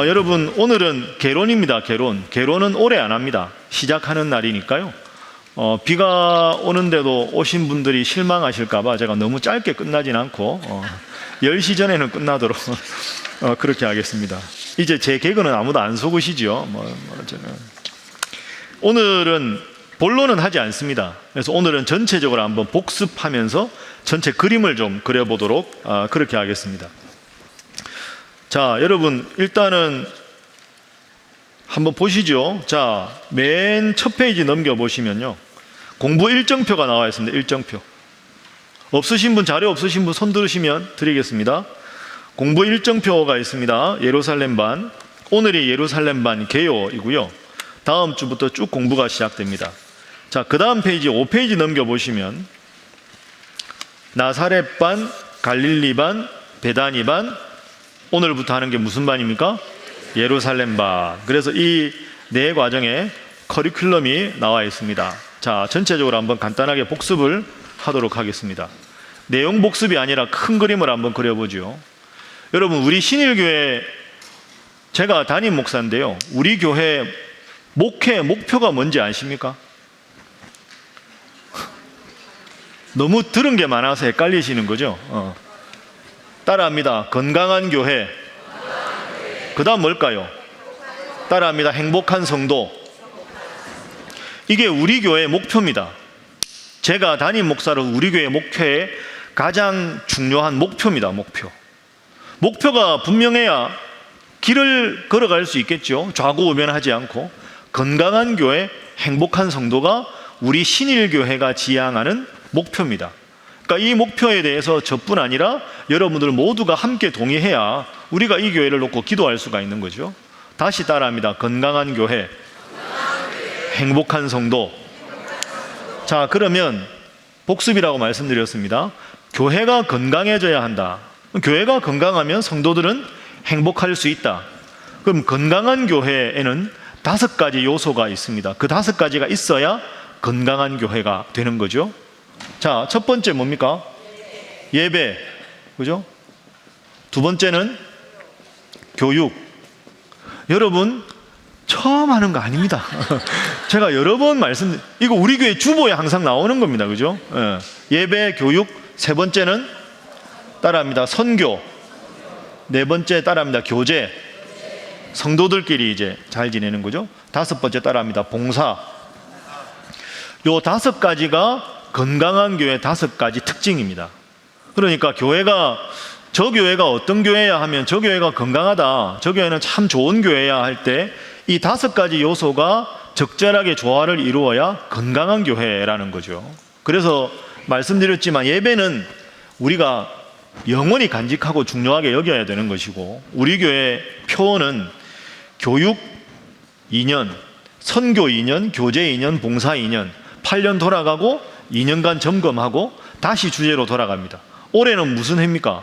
여러분, 오늘은 개론입니다. 개론은 오래 안 합니다. 시작하는 날이니까요. 비가 오는데도 오신 분들이 실망하실까봐 제가 너무 짧게 끝나진 않고 10시 전에는 끝나도록 그렇게 하겠습니다. 이제 제 개그는 아무도 안 속으시죠? 오늘은 본론은 하지 않습니다. 그래서 오늘은 전체적으로 한번 복습하면서 전체 그림을 좀 그려보도록 그렇게 하겠습니다. 자, 여러분, 일단은 한번 보시죠. 자, 맨 첫 페이지 넘겨보시면요, 공부 일정표가 나와 있습니다. 일정표. 없으신 분, 자료 없으신 분 손 들으시면 드리겠습니다. 공부 일정표가 있습니다. 예루살렘반. 오늘이 예루살렘반 개요이고요. 다음 주부터 쭉 공부가 시작됩니다. 자, 그 다음 페이지 5페이지 넘겨보시면 나사렛반, 갈릴리반, 베다니반. 오늘부터 하는 게 무슨 반입니까? 예루살렘반. 그래서 이 네 과정에 커리큘럼이 나와 있습니다. 자, 전체적으로 한번 간단하게 복습을 하도록 하겠습니다. 내용 복습이 아니라 큰 그림을 한번 그려보죠. 여러분, 우리 신일교회, 제가 담임 목사인데요, 우리 교회 목회 목표가 뭔지 아십니까? 너무 들은 게 많아서 헷갈리시는 거죠? 따라합니다. 건강한 교회. 그 다음 뭘까요? 따라합니다. 행복한 성도. 이게 우리 교회의 목표입니다. 제가 담임 목사로 우리 교회 목회의 가장 중요한 목표입니다. 목표가 분명해야 길을 걸어갈 수 있겠죠. 좌고우면하지 않고. 건강한 교회, 행복한 성도가 우리 신일교회가 지향하는 목표입니다. 그러니까 이 목표에 대해서 저뿐 아니라 여러분들 모두가 함께 동의해야 우리가 이 교회를 놓고 기도할 수가 있는 거죠. 다시 따라합니다. 건강한 교회, 행복한 성도. 자, 그러면 복습이라고 말씀드렸습니다. 교회가 건강해져야 한다. 교회가 건강하면 성도들은 행복할 수 있다. 그럼 건강한 교회에는 5가지 요소가 있습니다. 그 5가지가 있어야 건강한 교회가 되는 거죠. 자, 첫 번째 뭡니까? 예배. 그죠? 두 번째는 교육. 여러분, 처음 하는 거 아닙니다. 제가 여러 번 이거 우리 교회 주보에 항상 나오는 겁니다. 그죠? 예배, 교육. 세 번째는 따라합니다. 선교. 네 번째 따라합니다. 교제. 성도들끼리 이제 잘 지내는 거죠. 5번째 따라합니다. 봉사. 요 5가지가 건강한 교회 5가지 특징입니다. 그러니까 저 교회가 어떤 교회야 하면 저 교회가 건강하다, 저 교회는 참 좋은 교회야 할 때 이 5가지 요소가 적절하게 조화를 이루어야 건강한 교회라는 거죠. 그래서 말씀드렸지만 예배는 우리가 영원히 간직하고 중요하게 여겨야 되는 것이고, 우리 교회 표어는 교육 2년, 선교 2년, 교제 2년, 봉사 2년, 8년 돌아가고 2년간 점검하고 다시 주제로 돌아갑니다. 올해는 무슨 해입니까?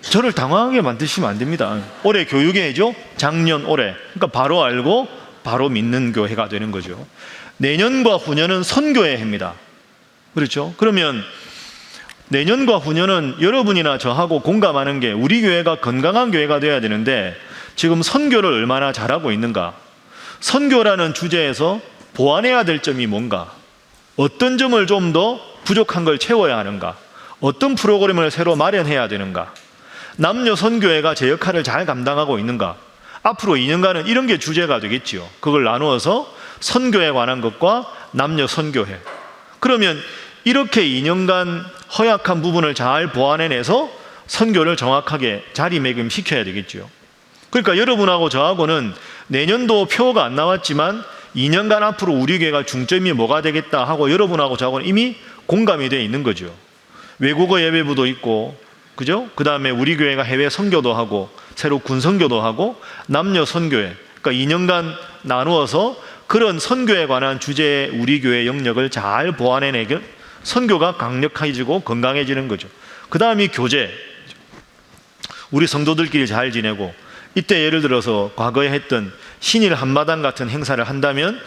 저를 당황하게 만드시면 안 됩니다. 올해 교육의 해죠? 작년, 올해. 그러니까 바로 알고 바로 믿는 교회가 되는 거죠. 내년과 후년은 선교의 해입니다. 그렇죠? 그러면 내년과 후년은 여러분이나 저하고 공감하는 게 우리 교회가 건강한 교회가 되어야 되는데 지금 선교를 얼마나 잘하고 있는가? 선교라는 주제에서 보완해야 될 점이 뭔가? 어떤 점을 좀 더 부족한 걸 채워야 하는가? 어떤 프로그램을 새로 마련해야 되는가? 남녀 선교회가 제 역할을 잘 감당하고 있는가? 앞으로 2년간은 이런 게 주제가 되겠지요. 그걸 나누어서 선교에 관한 것과 남녀 선교회. 그러면 이렇게 2년간 허약한 부분을 잘 보완해내서 선교를 정확하게 자리매김시켜야 되겠죠. 그러니까 여러분하고 저하고는 내년도 표가 안 나왔지만 2년간 앞으로 우리 교회가 중점이 뭐가 되겠다 하고 여러분하고 저하고는 이미 공감이 되어 있는 거죠. 외국어 예배부도 있고, 그죠? 그 다음에 우리 교회가 해외 선교도 하고 새로 군 선교도 하고 남녀 선교회. 그러니까 2년간 나누어서 그런 선교에 관한 주제의 우리 교회 영역을 잘 보완해내고 선교가 강력해지고 건강해지는 거죠. 그 다음이 교제. 우리 성도들끼리 잘 지내고, 이때 예를 들어서 과거에 했던 신일 한마당 같은 행사를 한다면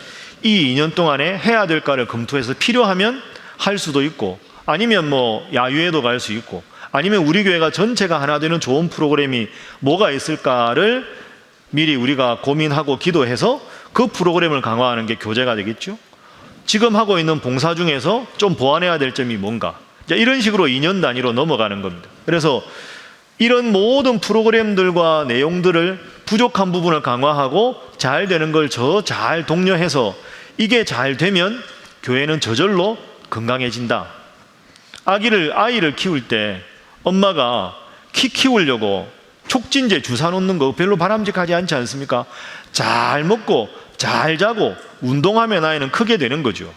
이 2년 동안에 해야 될까를 검토해서 필요하면 할 수도 있고, 아니면 뭐 야유회도 갈 수 있고, 아니면 우리 교회가 전체가 하나 되는 좋은 프로그램이 뭐가 있을까를 미리 우리가 고민하고 기도해서 그 프로그램을 강화하는 게 교제가 되겠죠. 지금 하고 있는 봉사 중에서 좀 보완해야 될 점이 뭔가, 이런 식으로 2년 단위로 넘어가는 겁니다. 그래서 이런 모든 프로그램들과 내용들을 부족한 부분을 강화하고 잘 되는 걸 잘 독려해서 이게 잘 되면 교회는 저절로 건강해진다. 아이를 키울 때 엄마가 키 키우려고 촉진제 주사 놓는 거 별로 바람직하지 않지 않습니까? 잘 먹고 잘 자고 운동하면 아이는 크게 되는 거죠.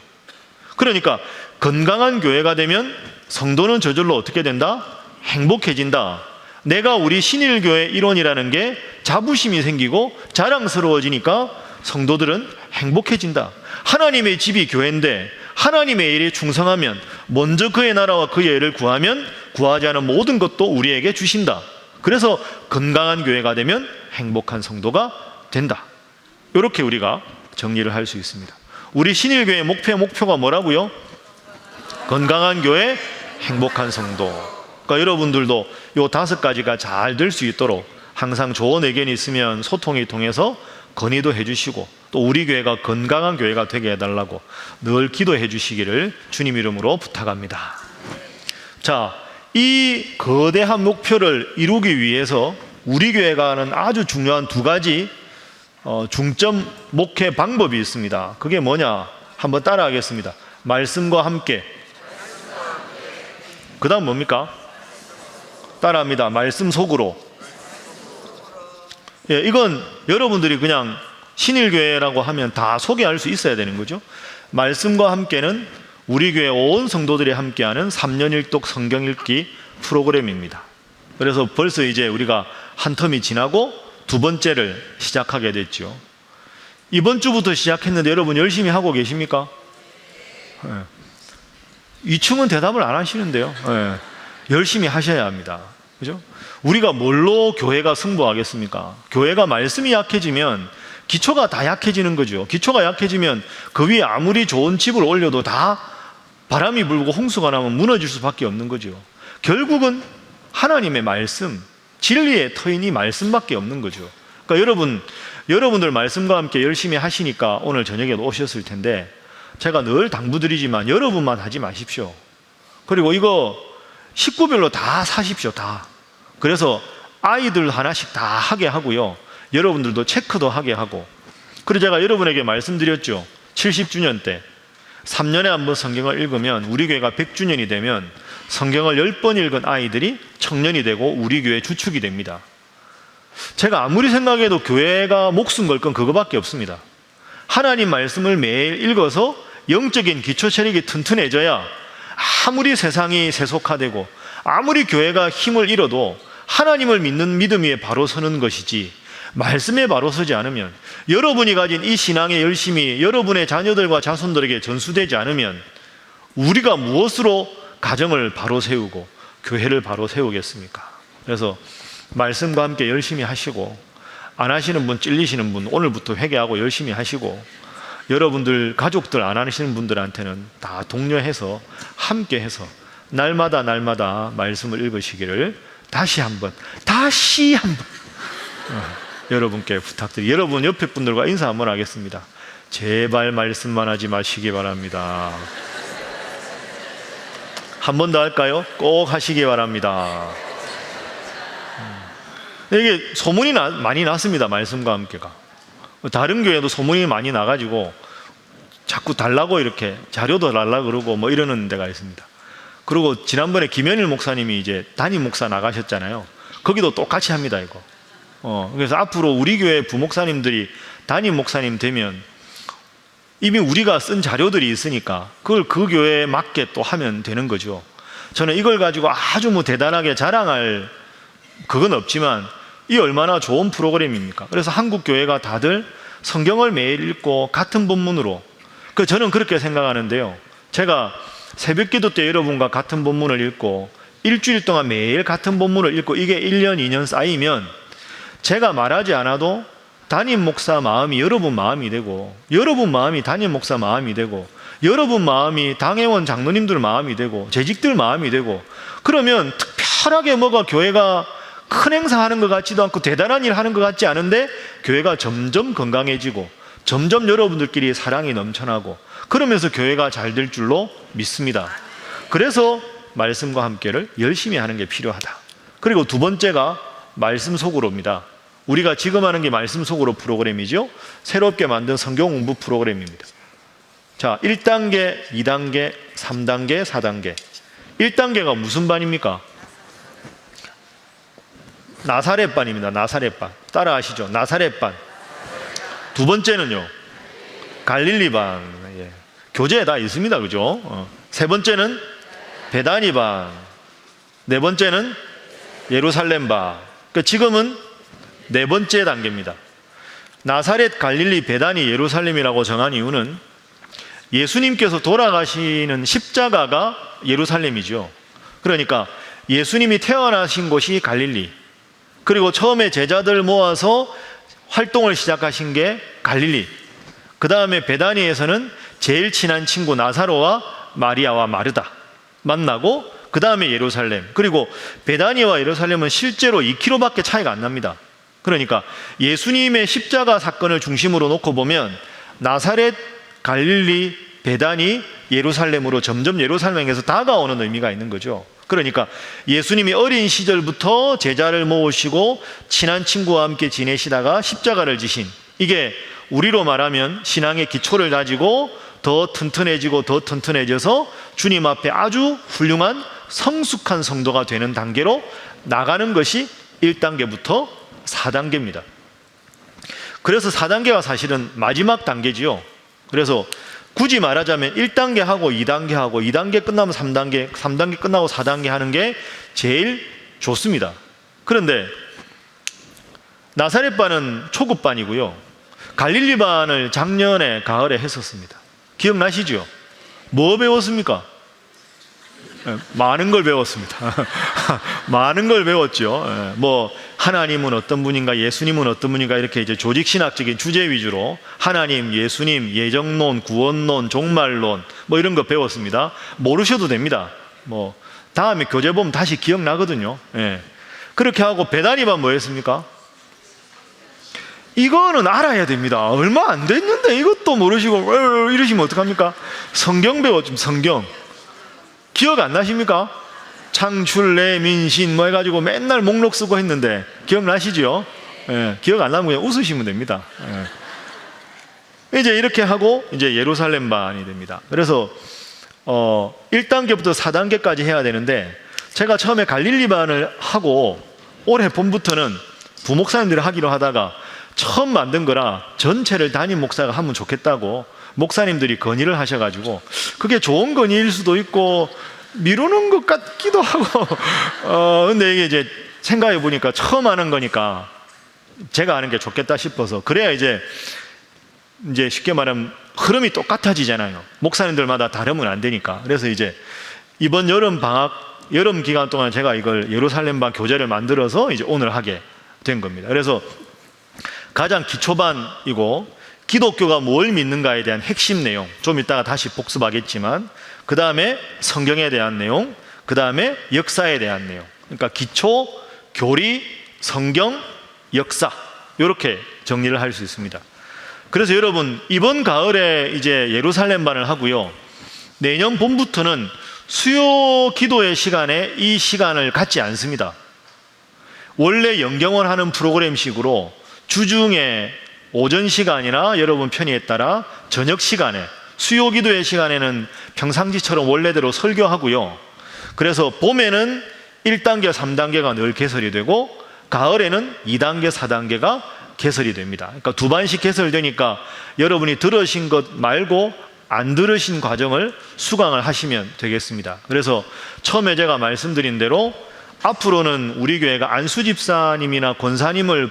그러니까 건강한 교회가 되면 성도는 저절로 어떻게 된다? 행복해진다. 내가 우리 신일교회 일원이라는 게 자부심이 생기고 자랑스러워지니까 성도들은 행복해진다. 하나님의 집이 교회인데 하나님의 일에 충성하면 먼저 그의 나라와 그의 일을 구하면 구하지 않은 모든 것도 우리에게 주신다. 그래서 건강한 교회가 되면 행복한 성도가 된다. 이렇게 우리가 정리를 할 수 있습니다. 우리 신일교회의 목표가 뭐라고요? 건강한 교회, 행복한 성도. 그러니까 여러분들도 이 5가지가 잘 될 수 있도록 항상 좋은 의견이 있으면 소통이 통해서 건의도 해주시고 또 우리 교회가 건강한 교회가 되게 해달라고 늘 기도해 주시기를 주님 이름으로 부탁합니다. 자, 이 거대한 목표를 이루기 위해서 우리 교회가 하는 아주 중요한 2가지 중점 목회 방법이 있습니다. 그게 뭐냐? 한번 따라하겠습니다. 말씀과 함께. 그 다음 뭡니까? 따라합니다. 말씀 속으로. 예, 이건 여러분들이 그냥 신일교회라고 하면 다 소개할 수 있어야 되는 거죠. 말씀과 함께는 우리 교회 온 성도들이 함께하는 3년 1독 성경 읽기 프로그램입니다. 그래서 벌써 이제 우리가 한 텀이 지나고 2번째를 시작하게 됐죠. 이번 주부터 시작했는데 여러분 열심히 하고 계십니까? 예. 2층은 대답을 안 하시는데요. 예. 열심히 하셔야 합니다. 그죠? 우리가 뭘로 교회가 승부하겠습니까? 교회가 말씀이 약해지면 기초가 다 약해지는 거죠. 기초가 약해지면 그 위에 아무리 좋은 집을 올려도 다 바람이 불고 홍수가 나면 무너질 수밖에 없는 거죠. 결국은 하나님의 말씀, 진리의 터인이 말씀밖에 없는 거죠. 그러니까 여러분들 말씀과 함께 열심히 하시니까 오늘 저녁에도 오셨을 텐데 제가 늘 당부드리지만 여러분만 하지 마십시오. 그리고 이거 식구별로 다 사십시오. 다. 그래서 아이들 하나씩 다 하게 하고요. 여러분들도 체크도 하게 하고. 그래서 제가 여러분에게 말씀드렸죠. 70주년 때 3년에 한 번 성경을 읽으면 우리 교회가 100주년이 되면 성경을 10번 읽은 아이들이 청년이 되고 우리 교회 주축이 됩니다. 제가 아무리 생각해도 교회가 목숨 걸 건 그거밖에 없습니다. 하나님 말씀을 매일 읽어서 영적인 기초 체력이 튼튼해져야 아무리 세상이 세속화되고 아무리 교회가 힘을 잃어도 하나님을 믿는 믿음 위에 바로 서는 것이지 말씀에 바로 서지 않으면 여러분이 가진 이 신앙의 열심이 여러분의 자녀들과 자손들에게 전수되지 않으면 우리가 무엇으로 가정을 바로 세우고 교회를 바로 세우겠습니까? 그래서 말씀과 함께 열심히 하시고 안 하시는 분, 찔리시는 분 오늘부터 회개하고 열심히 하시고 여러분들 가족들 안 하시는 분들한테는 다 독려해서 함께 해서 날마다 말씀을 읽으시기를 다시 한번 여러분께 부탁드립니다. 여러분 옆에 분들과 인사 한번 하겠습니다. 제발 말씀만 하지 마시기 바랍니다. 한 번 더 할까요? 꼭 하시기 바랍니다. 이게 소문이 많이 났습니다. 말씀과 함께가. 다른 교회도 소문이 많이 나가지고 자꾸 달라고 이렇게 자료도 달라고 그러고 뭐 이러는 데가 있습니다. 그리고 지난번에 김현일 목사님이 이제 담임 목사 나가셨잖아요. 거기도 똑같이 합니다, 이거. 그래서 앞으로 우리 교회 부목사님들이 담임 목사님 되면 이미 우리가 쓴 자료들이 있으니까 그걸 그 교회에 맞게 또 하면 되는 거죠. 저는 이걸 가지고 아주 대단하게 자랑할 그건 없지만 이 얼마나 좋은 프로그램입니까? 그래서 한국 교회가 다들 성경을 매일 읽고 같은 본문으로 저는 그렇게 생각하는데요. 제가 새벽기도 때 여러분과 같은 본문을 읽고 일주일 동안 매일 같은 본문을 읽고 이게 1년, 2년 쌓이면 제가 말하지 않아도 담임 목사 마음이 여러분 마음이 되고 여러분 마음이 담임 목사 마음이 되고 여러분 마음이 당회원 장로님들 마음이 되고 재직들 마음이 되고 그러면 철학에 뭐가 교회가 큰 행사하는 것 같지도 않고 대단한 일 하는 것 같지 않은데 교회가 점점 건강해지고 점점 여러분들끼리 사랑이 넘쳐나고 그러면서 교회가 잘 될 줄로 믿습니다. 그래서 말씀과 함께를 열심히 하는 게 필요하다. 그리고 두 번째가 말씀 속으로입니다. 우리가 지금 하는 게 말씀 속으로 프로그램이죠. 새롭게 만든 성경 공부 프로그램입니다. 자, 1단계, 2단계, 3단계, 4단계. 1단계가 무슨 반입니까? 나사렛반입니다. 나사렛반. 따라 하시죠. 나사렛반. 두 번째는요, 갈릴리반. 예. 교재에 다 있습니다. 그죠? 세 번째는 베다니반. 네 번째는 예루살렘반. 그러니까 지금은 네 번째 단계입니다. 나사렛, 갈릴리, 베다니, 예루살렘이라고 정한 이유는 예수님께서 돌아가시는 십자가가 예루살렘이죠. 그러니까 예수님이 태어나신 곳이 갈릴리, 그리고 처음에 제자들 모아서 활동을 시작하신 게 갈릴리, 그 다음에 베다니에서는 제일 친한 친구 나사로와 마리아와 마르다 만나고, 그 다음에 예루살렘. 그리고 베다니와 예루살렘은 실제로 2km밖에 차이가 안 납니다. 그러니까 예수님의 십자가 사건을 중심으로 놓고 보면 나사렛, 갈릴리, 베다니, 예루살렘으로 점점 예루살렘에서 다가오는 의미가 있는 거죠. 그러니까 예수님이 어린 시절부터 제자를 모으시고 친한 친구와 함께 지내시다가 십자가를 지신, 이게 우리로 말하면 신앙의 기초를 다지고 더 튼튼해지고 더 튼튼해져서 주님 앞에 아주 훌륭한 성숙한 성도가 되는 단계로 나가는 것이 1단계부터 4단계입니다. 그래서 4단계가 사실은 마지막 단계지요. 그래서 굳이 말하자면 1단계 하고 2단계 하고 2단계 끝나면 3단계, 3단계 끝나고 4단계 하는 게 제일 좋습니다. 그런데 나사렛반은 초급반이고요. 갈릴리반을 작년에 가을에 했었습니다. 기억나시죠? 뭐 배웠습니까? 많은 걸 배웠습니다. 많은 걸 배웠죠. 뭐 하나님은 어떤 분인가, 예수님은 어떤 분인가, 이렇게 이제 조직신학적인 주제 위주로 하나님, 예수님, 예정론, 구원론, 종말론 뭐 이런 거 배웠습니다. 모르셔도 됩니다. 뭐 다음에 교재 보면 다시 기억나거든요. 그렇게 하고 베다니반 뭐 했습니까? 이거는 알아야 됩니다. 얼마 안 됐는데 이것도 모르시고 이러시면 어떡합니까? 성경 배웠죠. 성경. 기억 안 나십니까? 창출, 내, 민신 뭐 해가지고 맨날 목록 쓰고 했는데 기억나시죠? 기억 안 나면 그냥 웃으시면 됩니다. 이제 이렇게 하고 이제 예루살렘반이 됩니다. 그래서 1단계부터 4단계까지 해야 되는데, 제가 처음에 갈릴리반을 하고 올해 봄부터는 부목사님들이 하기로 하다가 처음 만든 거라 전체를 담임 목사가 하면 좋겠다고 목사님들이 건의를 하셔가지고, 그게 좋은 건의일 수도 있고 미루는 것 같기도 하고 근데 이게 이제 생각해 보니까 처음 하는 거니까 제가 하는 게 좋겠다 싶어서, 그래야 이제 쉽게 말하면 흐름이 똑같아지잖아요. 목사님들마다 다르면 안 되니까. 그래서 이제 이번 여름 기간 동안 제가 이걸 예루살렘반 교재를 만들어서 이제 오늘 하게 된 겁니다. 그래서 가장 기초반이고, 기독교가 뭘 믿는가에 대한 핵심 내용, 좀 이따가 다시 복습하겠지만, 그 다음에 성경에 대한 내용, 그 다음에 역사에 대한 내용. 그러니까 기초, 교리, 성경, 역사, 이렇게 정리를 할 수 있습니다. 그래서 여러분, 이번 가을에 이제 예루살렘반을 하고요, 내년 봄부터는 수요 기도의 시간에 이 시간을 갖지 않습니다. 원래 영경원 하는 프로그램식으로 주중에 오전 시간이나 여러분 편의에 따라 저녁 시간에, 수요 기도의 시간에는 평상시처럼 원래대로 설교하고요. 그래서 봄에는 1단계, 3단계가 늘 개설이 되고, 가을에는 2단계, 4단계가 개설이 됩니다. 그러니까 두 반씩 개설되니까 여러분이 들으신 것 말고 안 들으신 과정을 수강을 하시면 되겠습니다. 그래서 처음에 제가 말씀드린 대로 앞으로는 우리 교회가 안수 집사님이나 권사님을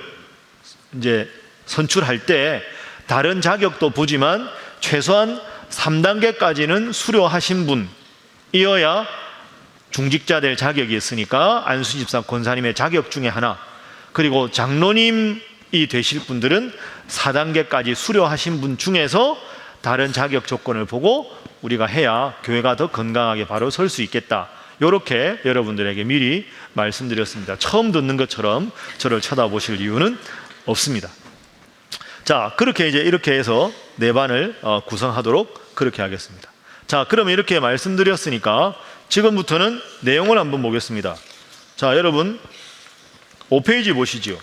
이제 선출할 때 다른 자격도 보지만 최소한 3단계까지는 수료하신 분이어야 중직자 될 자격이 있으니까 안수집사 권사님의 자격 중에 하나, 그리고 장로님이 되실 분들은 4단계까지 수료하신 분 중에서 다른 자격 조건을 보고 우리가 해야 교회가 더 건강하게 바로 설 수 있겠다, 이렇게 여러분들에게 미리 말씀드렸습니다. 처음 듣는 것처럼 저를 쳐다보실 이유는 없습니다. 자, 그렇게 이렇게 해서 네 반을 구성하도록 그렇게 하겠습니다. 자, 그러면 이렇게 말씀드렸으니까 지금부터는 내용을 한번 보겠습니다. 자, 여러분 5페이지 보시죠.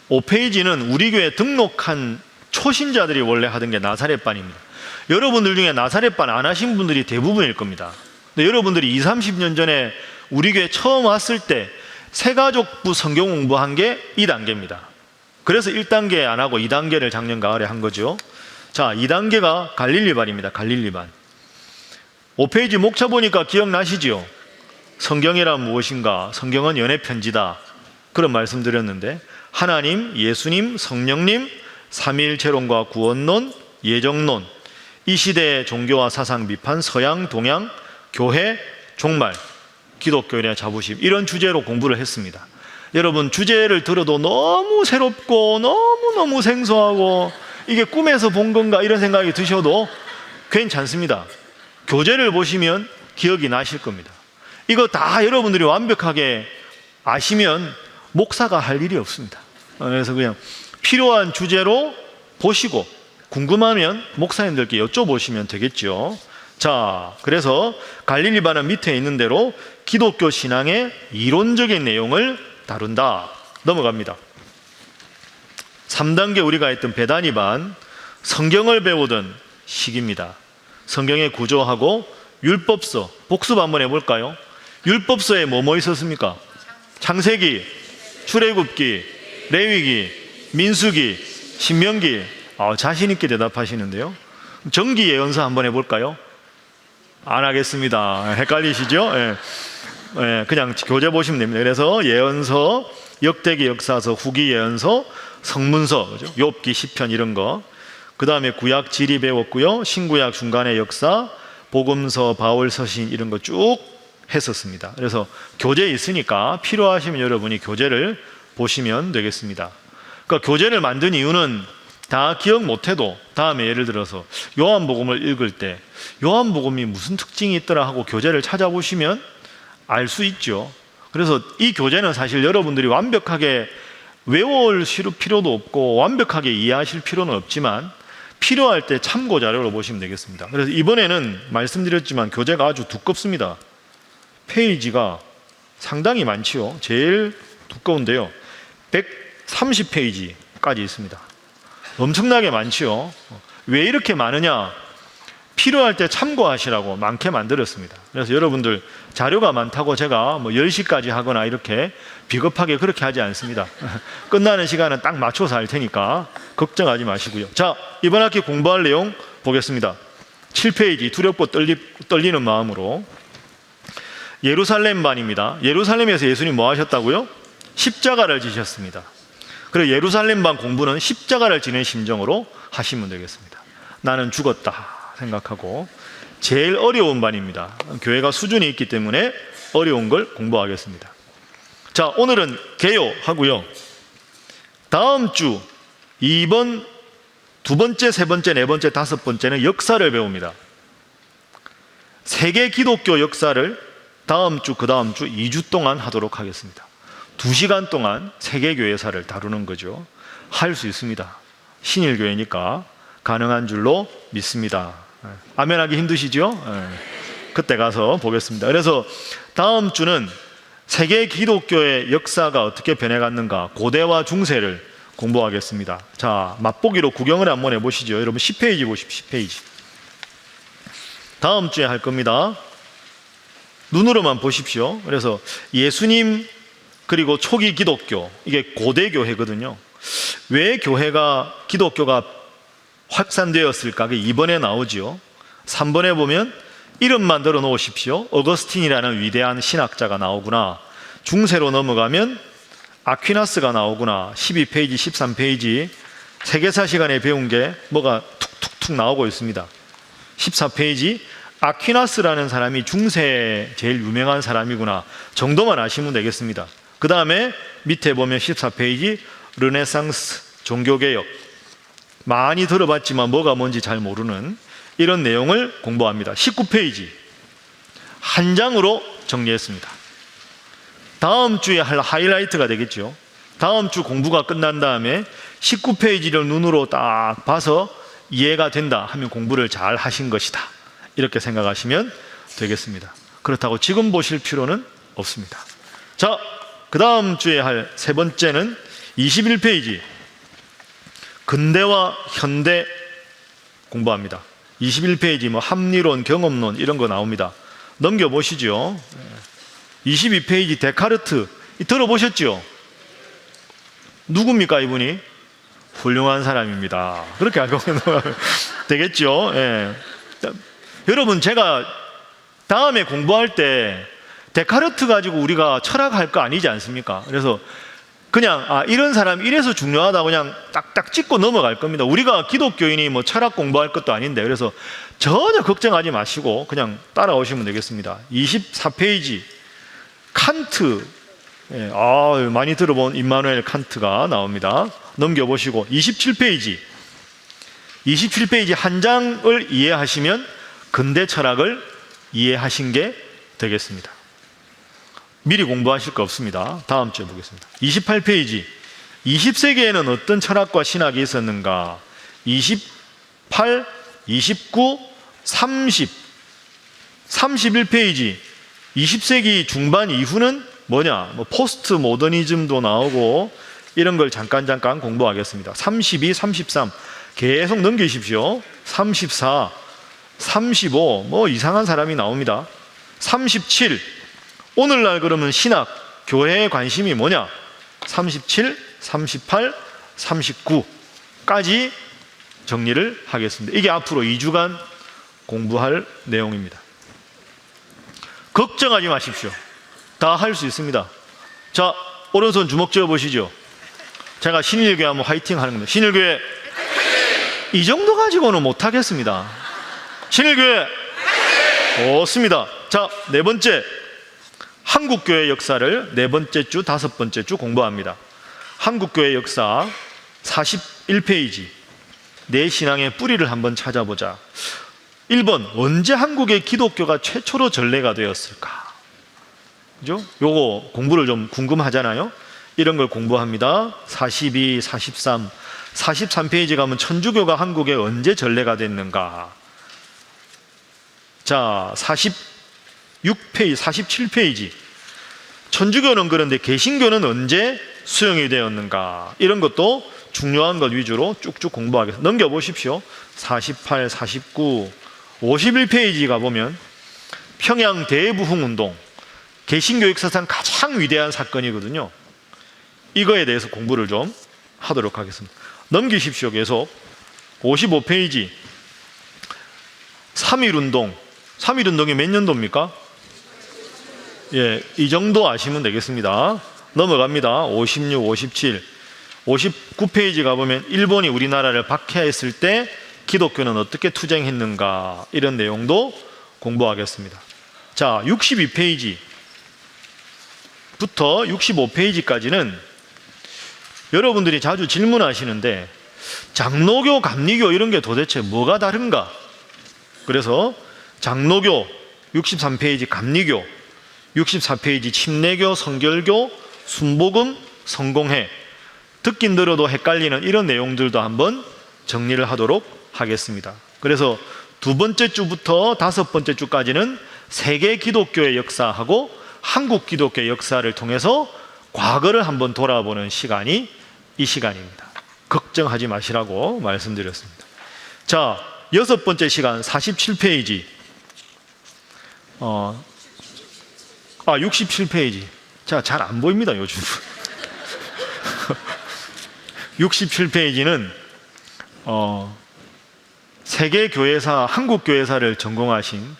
5페이지는 우리 교회 등록한 초신자들이 원래 하던 게 나사렛반입니다. 여러분들 중에 나사렛반 안 하신 분들이 대부분일 겁니다. 근데 여러분들이 20, 30년 전에 우리 교회 처음 왔을 때 새가족부 성경 공부한 게 2단계입니다. 그래서 1단계 안 하고 2단계를 작년 가을에 한 거죠. 자, 2단계가 갈릴리반입니다. 갈릴리반. 5페이지 목차 보니까 기억나시죠? 성경이란 무엇인가? 성경은 연애편지다. 그런 말씀 드렸는데 하나님, 예수님, 성령님, 삼위일체론과 구원론, 예정론, 이 시대의 종교와 사상 비판, 서양, 동양, 교회, 종말, 기독교인의 자부심, 이런 주제로 공부를 했습니다. 여러분, 주제를 들어도 너무 새롭고 너무너무 생소하고 이게 꿈에서 본 건가 이런 생각이 드셔도 괜찮습니다. 교재를 보시면 기억이 나실 겁니다. 이거 다 여러분들이 완벽하게 아시면 목사가 할 일이 없습니다. 그래서 그냥 필요한 주제로 보시고 궁금하면 목사님들께 여쭤보시면 되겠죠. 자, 그래서 갈릴리반은 밑에 있는 대로 기독교 신앙의 이론적인 내용을 다룬다. 넘어갑니다. 3단계 우리가 했던 베다니반, 성경을 배우던 시기입니다. 성경의 구조하고 율법서, 복습 한번 해볼까요? 율법서에 뭐 있었습니까? 창세기, 출애굽기, 레위기, 민수기, 신명기. 자신 있게 대답하시는데요. 정기 예언서 한번 해볼까요? 안 하겠습니다. 헷갈리시죠? 예. 예, 그냥 교재 보시면 됩니다. 그래서 예언서, 역대기, 역사서, 후기 예언서, 성문서, 그죠? 욥기, 시편 이런 거. 그 다음에 구약 지리 배웠고요. 신구약 중간의 역사, 복음서, 바울 서신 이런 거 쭉 했었습니다. 그래서 교재에 있으니까 필요하시면 여러분이 교재를 보시면 되겠습니다. 그러니까 교재를 만든 이유는 다 기억 못해도 다음에 예를 들어서 요한복음을 읽을 때 요한복음이 무슨 특징이 있더라 하고 교재를 찾아보시면 알 수 있죠. 그래서 이 교재는 사실 여러분들이 완벽하게 외울 필요도 없고 완벽하게 이해하실 필요는 없지만 필요할 때 참고 자료로 보시면 되겠습니다. 그래서 이번에는 말씀드렸지만 교재가 아주 두껍습니다. 페이지가 상당히 많지요. 제일 두꺼운데요. 130페이지까지 있습니다. 엄청나게 많지요. 왜 이렇게 많으냐? 필요할 때 참고하시라고 많게 만들었습니다. 그래서 여러분들 자료가 많다고 제가 10시까지 하거나 이렇게 비겁하게 그렇게 하지 않습니다. 끝나는 시간은 딱 맞춰서 할 테니까 걱정하지 마시고요. 자, 이번 학기 공부할 내용 보겠습니다. 7페이지 두렵고 떨리는 마음으로. 예루살렘반입니다. 예루살렘에서 예수님 뭐 하셨다고요? 십자가를 지셨습니다. 그리고 예루살렘반 공부는 십자가를 지는 심정으로 하시면 되겠습니다. 나는 죽었다 생각하고. 제일 어려운 반입니다. 교회가 수준이 있기 때문에 어려운 걸 공부하겠습니다. 자, 오늘은 개요하고요. 다음 주 2번, 두 번째, 세 번째, 네 번째, 다섯 번째는 역사를 배웁니다. 세계 기독교 역사를 다음 주, 그 다음 주 2주 동안 하도록 하겠습니다. 2시간 동안 세계교회사를 다루는 거죠. 할 수 있습니다. 신일교회니까 가능한 줄로 믿습니다. 아멘하기 힘드시죠? 그때 가서 보겠습니다. 그래서 다음 주는 세계 기독교의 역사가 어떻게 변해갔는가, 고대와 중세를 공부하겠습니다. 자, 맛보기로 구경을 한번 해보시죠. 여러분 10페이지 보십시오. 10페이지. 다음 주에 할 겁니다. 눈으로만 보십시오. 그래서 예수님 그리고 초기 기독교, 이게 고대 교회거든요. 왜 교회가 기독교가 확산되었을까? 그게 2번에 나오죠. 3번에 보면 이름만 들어 놓으십시오. 어거스틴이라는 위대한 신학자가 나오구나. 중세로 넘어가면 아퀴나스가 나오구나. 12페이지, 13페이지 세계사 시간에 배운 게 뭐가 툭툭툭 나오고 있습니다. 14페이지 아퀴나스라는 사람이 중세에 제일 유명한 사람이구나 정도만 아시면 되겠습니다. 그 다음에 밑에 보면 14페이지 르네상스 종교개혁, 많이 들어봤지만 뭐가 뭔지 잘 모르는 이런 내용을 공부합니다. 19페이지 한 장으로 정리했습니다. 다음 주에 할 하이라이트가 되겠죠. 다음 주 공부가 끝난 다음에 19페이지를 눈으로 딱 봐서 이해가 된다 하면 공부를 잘 하신 것이다, 이렇게 생각하시면 되겠습니다. 그렇다고 지금 보실 필요는 없습니다. 자, 그 다음 주에 할 세 번째는 21페이지 근대와 현대 공부합니다. 21페이지 뭐 합리론, 경험론 이런 거 나옵니다. 넘겨보시죠. 22페이지 데카르트 들어보셨죠? 누굽니까 이분이? 훌륭한 사람입니다. 그렇게 알고 되겠죠. 예. 여러분, 제가 다음에 공부할 때 데카르트 가지고 우리가 철학할 거 아니지 않습니까? 그래서 그냥 이런 사람 이래서 중요하다 그냥 딱딱 찍고 넘어갈 겁니다. 우리가 기독교인이 뭐 철학 공부할 것도 아닌데, 그래서 전혀 걱정하지 마시고 그냥 따라오시면 되겠습니다. 24페이지 칸트, 예, 많이 들어본 임마누엘 칸트가 나옵니다. 넘겨보시고 27페이지 한 장을 이해하시면 근대 철학을 이해하신 게 되겠습니다. 미리 공부하실 거 없습니다. 다음 주에 보겠습니다. 28페이지 20세기에는 어떤 철학과 신학이 있었는가. 28, 29, 30 31페이지 20세기 중반 이후는 뭐냐, 뭐 포스트 모더니즘도 나오고 이런 걸 잠깐 공부하겠습니다. 32, 33 계속 넘기십시오. 34, 35 뭐 이상한 사람이 나옵니다. 37 오늘날 그러면 신학, 교회의 관심이 뭐냐? 37, 38, 39까지 정리를 하겠습니다. 이게 앞으로 2주간 공부할 내용입니다. 걱정하지 마십시오. 다 할 수 있습니다. 자, 오른손 주먹 쥐어 보시죠. 제가 신일교회 한번 화이팅 하는 겁니다. 신일교회 이 정도 가지고는 못 하겠습니다. 신일교회 좋습니다. 자, 네 번째 한국교회 역사를 네 번째 주, 다섯 번째 주 공부합니다. 한국교회 역사 41페이지 내 신앙의 뿌리를 한번 찾아보자. 1번 언제 한국의 기독교가 최초로 전례가 되었을까? 그죠? 요거 공부를 좀 궁금하잖아요. 이런 걸 공부합니다. 42, 43, 43페이지 가면 천주교가 한국에 언제 전례가 됐는가? 자, 46페이지, 47페이지 천주교는 그런데 개신교는 언제 수용이 되었는가? 이런 것도 중요한 것 위주로 쭉쭉 공부하겠습니다. 넘겨보십시오. 48, 49, 51페이지 가보면 평양 대부흥운동, 개신교 역사상 가장 위대한 사건이거든요. 이거에 대해서 공부를 좀 하도록 하겠습니다. 넘기십시오. 계속 55페이지 3.1운동. 3.1운동이 몇 년도입니까? 예, 이 정도 아시면 되겠습니다. 넘어갑니다. 56, 57, 59페이지 가보면 일본이 우리나라를 박해했을 때 기독교는 어떻게 투쟁했는가, 이런 내용도 공부하겠습니다. 자, 62페이지부터 65페이지까지는 여러분들이 자주 질문하시는데 장로교, 감리교 이런 게 도대체 뭐가 다른가? 그래서 장로교 63페이지, 감리교 64페이지, 침례교, 성결교, 순복음, 성공회, 듣긴 들어도 헷갈리는 이런 내용들도 한번 정리를 하도록 하겠습니다. 그래서 두 번째 주부터 다섯 번째 주까지는 세계 기독교의 역사하고 한국 기독교의 역사를 통해서 과거를 한번 돌아보는 시간이 이 시간입니다. 걱정하지 마시라고 말씀드렸습니다. 자, 여섯 번째 시간 47페이지 67페이지. 자, 잘 안 보입니다 요즘. 67페이지는 세계교회사, 한국교회사를 전공하신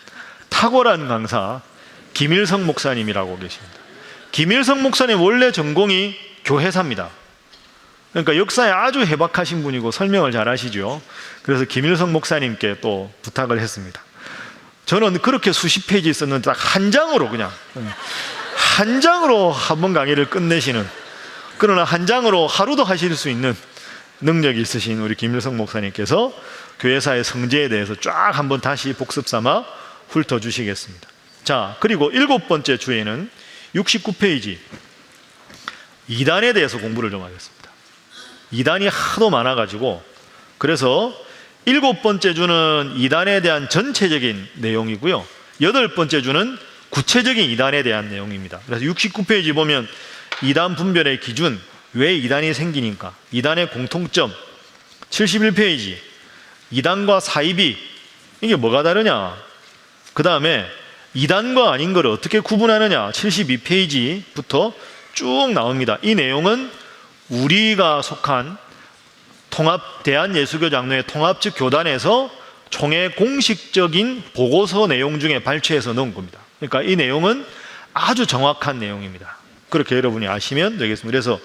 탁월한 강사 김일성 목사님이라고 계십니다. 김일성 목사님 원래 전공이 교회사입니다. 그러니까 역사에 아주 해박하신 분이고 설명을 잘 하시죠. 그래서 김일성 목사님께 또 부탁을 했습니다. 저는 그렇게 수십 페이지 썼는데 딱 한 장으로 그냥 한 장으로 한 번 강의를 끝내시는, 그러나 한 장으로 하루도 하실 수 있는 능력이 있으신 우리 김일성 목사님께서 교회사의 성제에 대해서 쫙 한번 다시 복습 삼아 훑어주시겠습니다. 자, 그리고 7번째 주에는 69페이지 이단에 대해서 공부를 좀 하겠습니다. 이단이 하도 많아가지고, 그래서 7번째 주는 이단에 대한 전체적인 내용이고요, 8번째 주는 구체적인 이단에 대한 내용입니다. 그래서 69페이지 보면 이단 분별의 기준, 왜 이단이 생기니까, 이단의 공통점, 71페이지 이단과 사이비, 이게 뭐가 다르냐, 그 다음에 이단과 아닌 걸 어떻게 구분하느냐, 72페이지부터 쭉 나옵니다. 이 내용은 우리가 속한 통합 대한예수교 장로회 통합 측 교단에서 총회 공식적인 보고서 내용 중에 발췌해서 넣은 겁니다. 그러니까 이 내용은 아주 정확한 내용입니다. 그렇게 여러분이 아시면 되겠습니다. 그래서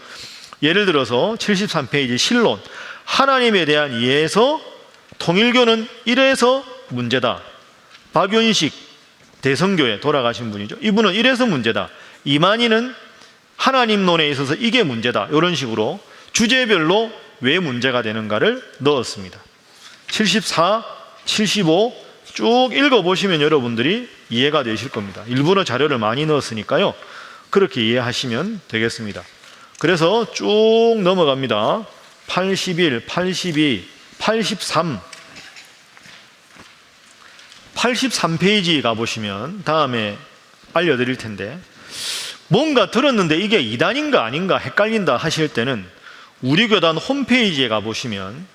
예를 들어서 73페이지 실론, 하나님에 대한 이해에서 통일교는 이래서 문제다. 박윤식 대성교회 돌아가신 분이죠. 이분은 이래서 문제다. 이만희는 하나님론에 있어서 이게 문제다. 이런 식으로 주제별로 왜 문제가 되는가를 넣었습니다. 74, 75 쭉 읽어보시면 여러분들이 이해가 되실 겁니다. 일부러 자료를 많이 넣었으니까요, 그렇게 이해하시면 되겠습니다. 그래서 쭉 넘어갑니다. 81, 82, 83 83페이지 가보시면 다음에 알려드릴 텐데, 뭔가 들었는데 이게 이단인가 아닌가 헷갈린다 하실 때는 우리 교단 홈페이지에 가보시면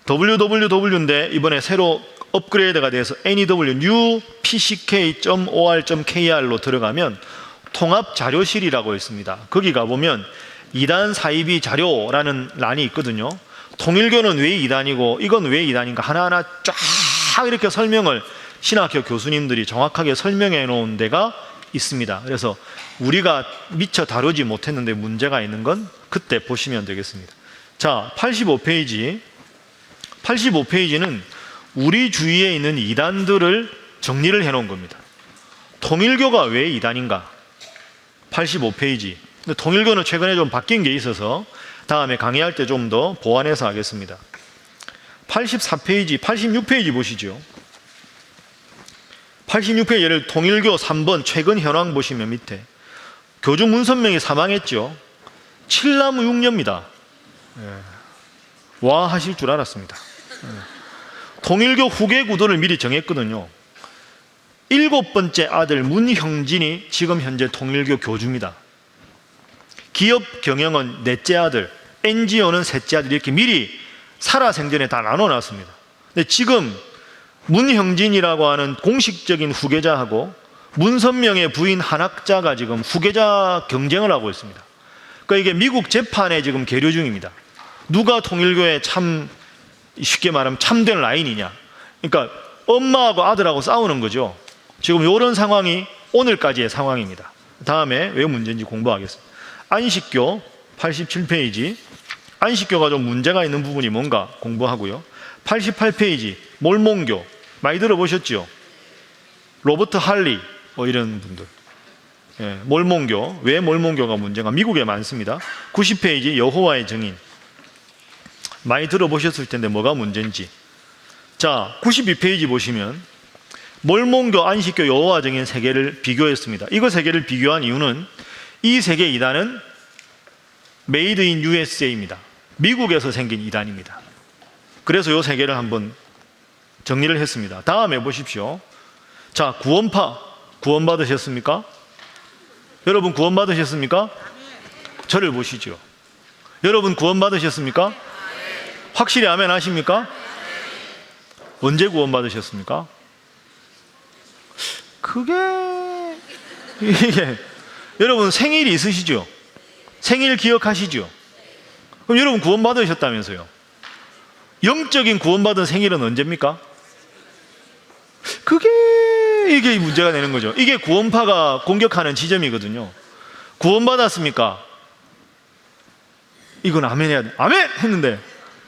www인데 이번에 새로 업그레이드가 돼서 newpck.or.kr로 들어가면 통합자료실이라고 있습니다. 거기 가보면 이단 사이비 자료라는 란이 있거든요. 통일교는 왜 이단이고 이건 왜 이단인가 하나하나 쫙 이렇게 설명을 신학교 교수님들이 정확하게 설명해 놓은 데가 있습니다. 그래서 우리가 미처 다루지 못했는데 문제가 있는 건 그때 보시면 되겠습니다. 자, 85페이지는 우리 주위에 있는 이단들을 정리를 해 놓은 겁니다. 통일교가 왜 이단인가? 85페이지. 근데 통일교는 최근에 좀 바뀐 게 있어서 다음에 강의할 때 좀 더 보완해서 하겠습니다. 84페이지, 86페이지 보시죠. 86페이지 예를 통일교 3번 최근 현황 보시면 밑에 교주 문선명이 사망했죠. 7나무 6녀입니다. 와 하실 줄 알았습니다. 통일교 후계 구도를 미리 정했거든요. 7번째 아들 문형진이 지금 현재 통일교 교주입니다. 기업 경영은 넷째 아들, NGO는 셋째 아들, 이렇게 미리 살아생전에 다 나눠놨습니다. 근데 지금 문형진이라고 하는 공식적인 후계자하고 문선명의 부인 한학자가 지금 후계자 경쟁을 하고 있습니다. 그러니까 이게 미국 재판에 지금 계류 중입니다. 누가 통일교에 참 쉽게 말하면 참된 라인이냐. 그러니까 엄마하고 아들하고 싸우는 거죠. 지금 이런 상황이 오늘까지의 상황입니다. 다음에 왜 문제인지 공부하겠습니다. 안식교 87페이지, 안식교가 좀 문제가 있는 부분이 뭔가 공부하고요. 88페이지 몰몬교 많이 들어보셨죠? 로버트 할리 이런 분들. 몰몬교, 왜 몰몬교가 문제가 미국에 많습니다. 90페이지 여호와의 증인 많이 들어보셨을 텐데 뭐가 문제인지. 자, 92페이지 보시면 몰몬교, 안식교, 여호와 증인 세 개를 비교했습니다. 이거 세 개를 비교한 이유는 이 세 개 이단은 메이드 인 USA입니다. 미국에서 생긴 이단입니다. 그래서 이 세 개를 한번 정리를 했습니다. 다음에 보십시오. 자, 구원파 구원 받으셨습니까? 여러분 구원 받으셨습니까? 저를 보시죠. 여러분 구원 받으셨습니까? 확실히 아멘 하십니까? 언제 구원 받으셨습니까? 이게 여러분 생일이 있으시죠? 생일 기억하시죠? 그럼 여러분 구원 받으셨다면서요? 영적인 구원받은 생일은 언제입니까? 이게 문제가 되는 거죠. 이게 구원파가 공격하는 지점이거든요. 구원받았습니까? 이건 아멘 해야 돼. 아멘! 했는데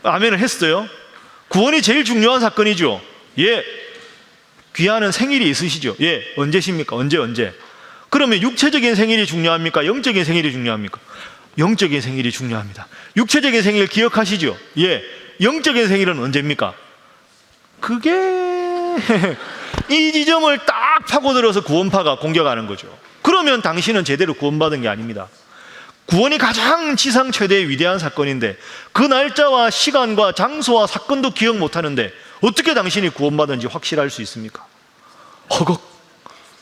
아멘을 했어요. 구원이 제일 중요한 사건이죠. 예. 귀하는 생일이 있으시죠? 예. 언제십니까? 언제? 그러면 육체적인 생일이 중요합니까? 영적인 생일이 중요합니까? 영적인 생일이 중요합니다. 육체적인 생일 기억하시죠? 예. 영적인 생일은 언제입니까? 그게 이 지점을 딱 파고들어서 구원파가 공격하는 거죠. 그러면 당신은 제대로 구원받은 게 아닙니다. 구원이 가장 지상 최대의 위대한 사건인데 그 날짜와 시간과 장소와 사건도 기억 못하는데 어떻게 당신이 구원받은지 확실할 수 있습니까? 허걱,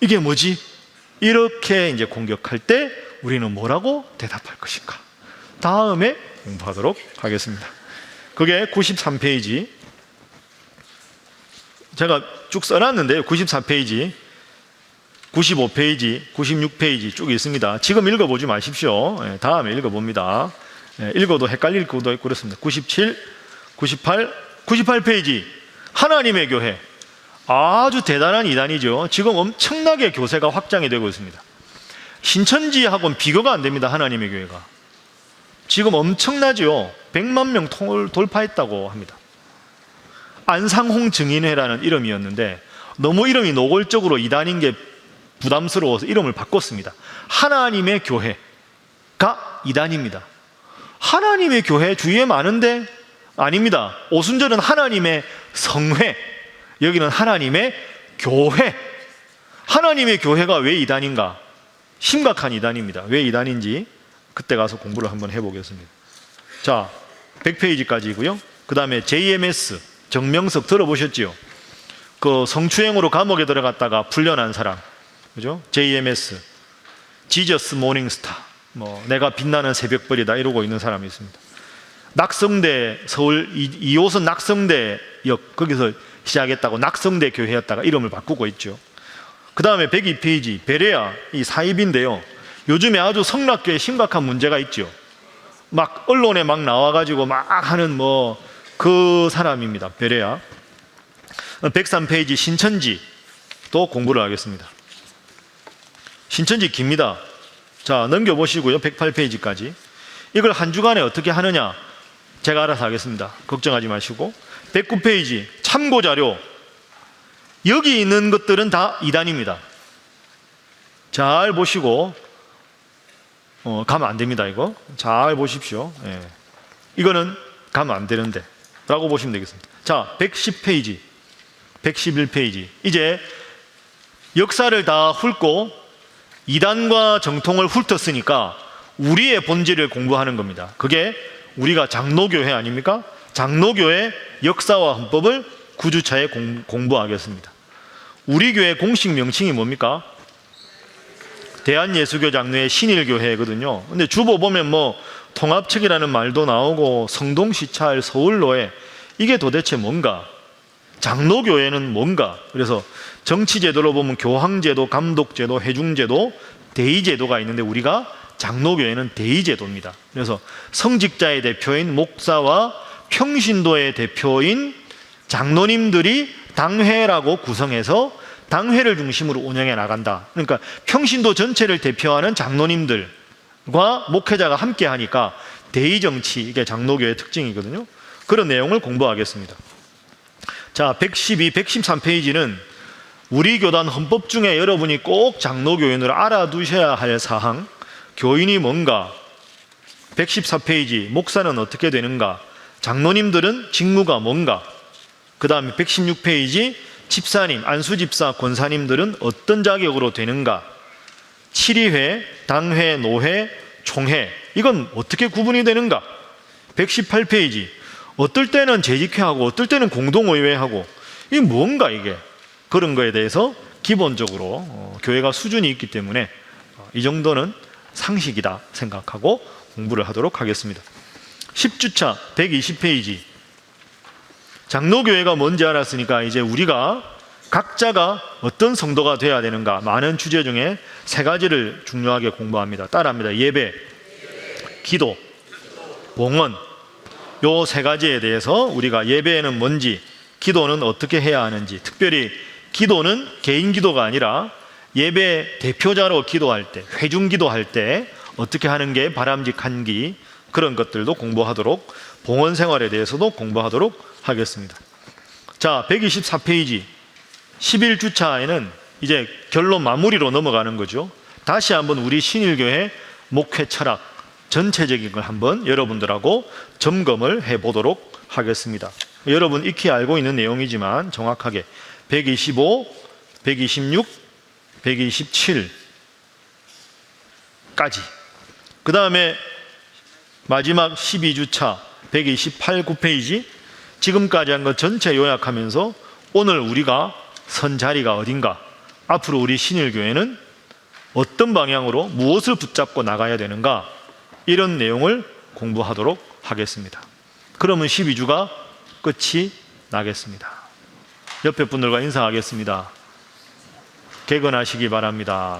이게 뭐지? 이렇게 이제 공격할 때 우리는 뭐라고 대답할 것인가? 다음에 공부하도록 하겠습니다. 그게 93페이지. 제가 쭉 써놨는데요. 94페이지, 95페이지, 96페이지 쭉 있습니다. 지금 읽어보지 마십시오. 다음에 읽어봅니다. 읽어도 헷갈릴 것도 있고 그렇습니다. 97, 98, 98페이지. 하나님의 교회. 아주 대단한 이단이죠. 지금 엄청나게 교세가 확장이 되고 있습니다. 신천지하고는 비교가 안 됩니다. 하나님의 교회가 지금 엄청나죠. 100만 명 통을 돌파했다고 합니다. 안상홍 증인회라는 이름이었는데 너무 이름이 노골적으로 이단인 게 부담스러워서 이름을 바꿨습니다. 하나님의 교회가 이단입니다. 하나님의 교회 주위에 많은데 아닙니다. 오순절은 하나님의 성회, 여기는 하나님의 교회. 하나님의 교회가 왜 이단인가? 심각한 이단입니다. 왜 이단인지 그때 가서 공부를 한번 해보겠습니다. 자, 100페이지까지고요. 그 다음에 JMS, 정명석 들어보셨지요? 그 성추행으로 감옥에 들어갔다가 풀려난 사람, 그죠? JMS, 지저스 모닝스타, 뭐 내가 빛나는 새벽별이다 이러고 있는 사람이 있습니다. 낙성대, 서울 2호선 낙성대역 거기서 시작했다고 낙성대 교회였다가 이름을 바꾸고 있죠. 그 다음에 102페이지 베레아, 이 사입인데요. 요즘에 아주 성락교에 심각한 문제가 있죠. 막 언론에 막 나와가지고 막 하는 뭐 그 사람입니다. 베레아. 103페이지 신천지 또 공부를 하겠습니다. 신천지 깁니다. 자, 넘겨보시고요. 108페이지까지. 이걸 한 주간에 어떻게 하느냐 제가 알아서 하겠습니다. 걱정하지 마시고. 109페이지 참고자료. 여기 있는 것들은 다 이단입니다. 잘 보시고 가면 안 됩니다. 이거 잘 보십시오. 예. 이거는 가면 안 되는데 라고 보시면 되겠습니다. 자, 110페이지 111페이지 이제 역사를 다 훑고 이단과 정통을 훑었으니까 우리의 본질을 공부하는 겁니다. 그게 우리가 장로교회 아닙니까? 장로교회 역사와 헌법을 9주차에 공부하겠습니다. 우리 교회 공식 명칭이 뭡니까? 대한예수교 장로회 신일교회거든요. 근데 주보 보면 뭐 통합측이라는 말도 나오고 성동시찰, 서울로회, 이게 도대체 뭔가? 장로교회는 뭔가? 그래서 정치제도로 보면 교황제도, 감독제도, 회중제도, 대의제도가 있는데 우리가 장로교회는 대의제도입니다. 그래서 성직자의 대표인 목사와 평신도의 대표인 장로님들이 당회라고 구성해서 당회를 중심으로 운영해 나간다. 그러니까 평신도 전체를 대표하는 장로님들과 목회자가 함께 하니까 대의정치, 이게 장로교의 특징이거든요. 그런 내용을 공부하겠습니다. 자, 112, 113페이지는 우리 교단 헌법 중에 여러분이 꼭 장로교인으로 알아두셔야 할 사항, 교인이 뭔가, 114페이지 목사는 어떻게 되는가, 장로님들은 직무가 뭔가, 그 다음에 116페이지 집사님, 안수집사, 권사님들은 어떤 자격으로 되는가, 7위회, 당회, 노회, 총회, 이건 어떻게 구분이 되는가, 118페이지 어떨 때는 재직회하고 어떨 때는 공동의회하고 이게 뭔가 이게 그런 거에 대해서 기본적으로 교회가 수준이 있기 때문에 이 정도는 상식이다 생각하고 공부를 하도록 하겠습니다. 10주차 120페이지 장로교회가 뭔지 알았으니까 이제 우리가 각자가 어떤 성도가 되어야 되는가 많은 주제 중에 세 가지를 중요하게 공부합니다. 따라합니다. 예배, 기도, 봉헌. 요 세 가지에 대해서 우리가 예배는 뭔지, 기도는 어떻게 해야 하는지, 특별히 기도는 개인 기도가 아니라 예배 대표자로 기도할 때, 회중 기도할 때 어떻게 하는 게 바람직한지 그런 것들도 공부하도록, 봉헌 생활에 대해서도 공부하도록 하겠습니다. 자, 124페이지 11주차에는 이제 결론 마무리로 넘어가는 거죠. 다시 한번 우리 신일교회 목회 철학, 전체적인 걸 한번 여러분들하고 점검을 해보도록 하겠습니다. 여러분 익히 알고 있는 내용이지만 정확하게 125, 126, 127까지, 그 다음에 마지막 12주차 128, 9페이지, 지금까지 한 것 전체 요약하면서 오늘 우리가 선 자리가 어딘가, 앞으로 우리 신일교회는 어떤 방향으로 무엇을 붙잡고 나가야 되는가, 이런 내용을 공부하도록 하겠습니다. 그러면 12주가 끝이 나겠습니다. 옆에 분들과 인사하겠습니다. 개근하시기 바랍니다.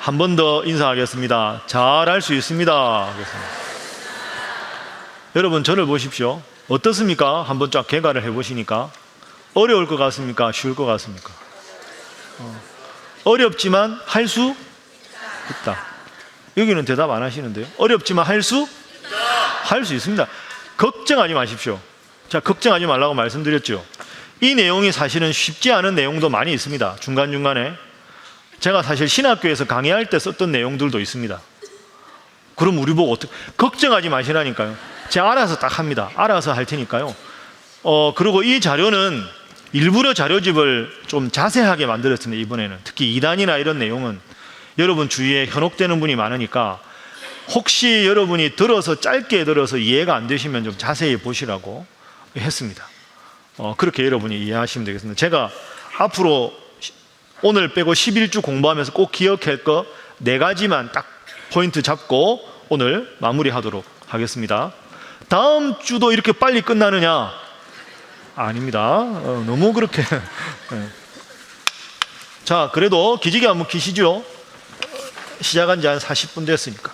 한 번 더 인사하겠습니다. 잘할 수 있습니다. 하겠습니다. 여러분 저를 보십시오. 어떻습니까? 한번 쫙 개관을 해보시니까 어려울 것 같습니까? 쉬울 것 같습니까? 어렵지만 할 수 있다. 여기는 대답 안 하시는데요. 어렵지만 할 수 있습니다. 걱정하지 마십시오. 자, 걱정하지 말라고 말씀드렸죠. 이 내용이 사실은 쉽지 않은 내용도 많이 있습니다. 중간중간에 제가 사실 신학교에서 강의할 때 썼던 내용들도 있습니다. 그럼 우리 보고 어떻게, 걱정하지 마시라니까요. 제가 알아서 딱 합니다. 알아서 할 테니까요. 그리고 이 자료는 일부러 자료집을 좀 자세하게 만들었습니다. 이번에는 특히 2단이나 이런 내용은 여러분 주위에 현혹되는 분이 많으니까 혹시 여러분이 짧게 들어서 이해가 안 되시면 좀 자세히 보시라고 했습니다. 그렇게 여러분이 이해하시면 되겠습니다. 제가 앞으로 오늘 빼고 11주 공부하면서 꼭 기억할 거 4가지만 딱 포인트 잡고 오늘 마무리하도록 하겠습니다. 다음 주도 이렇게 빨리 끝나느냐? 아닙니다. 너무 그렇게 자, 그래도 기지개 한번 키시죠. 시작한 지 한 40분 됐으니까.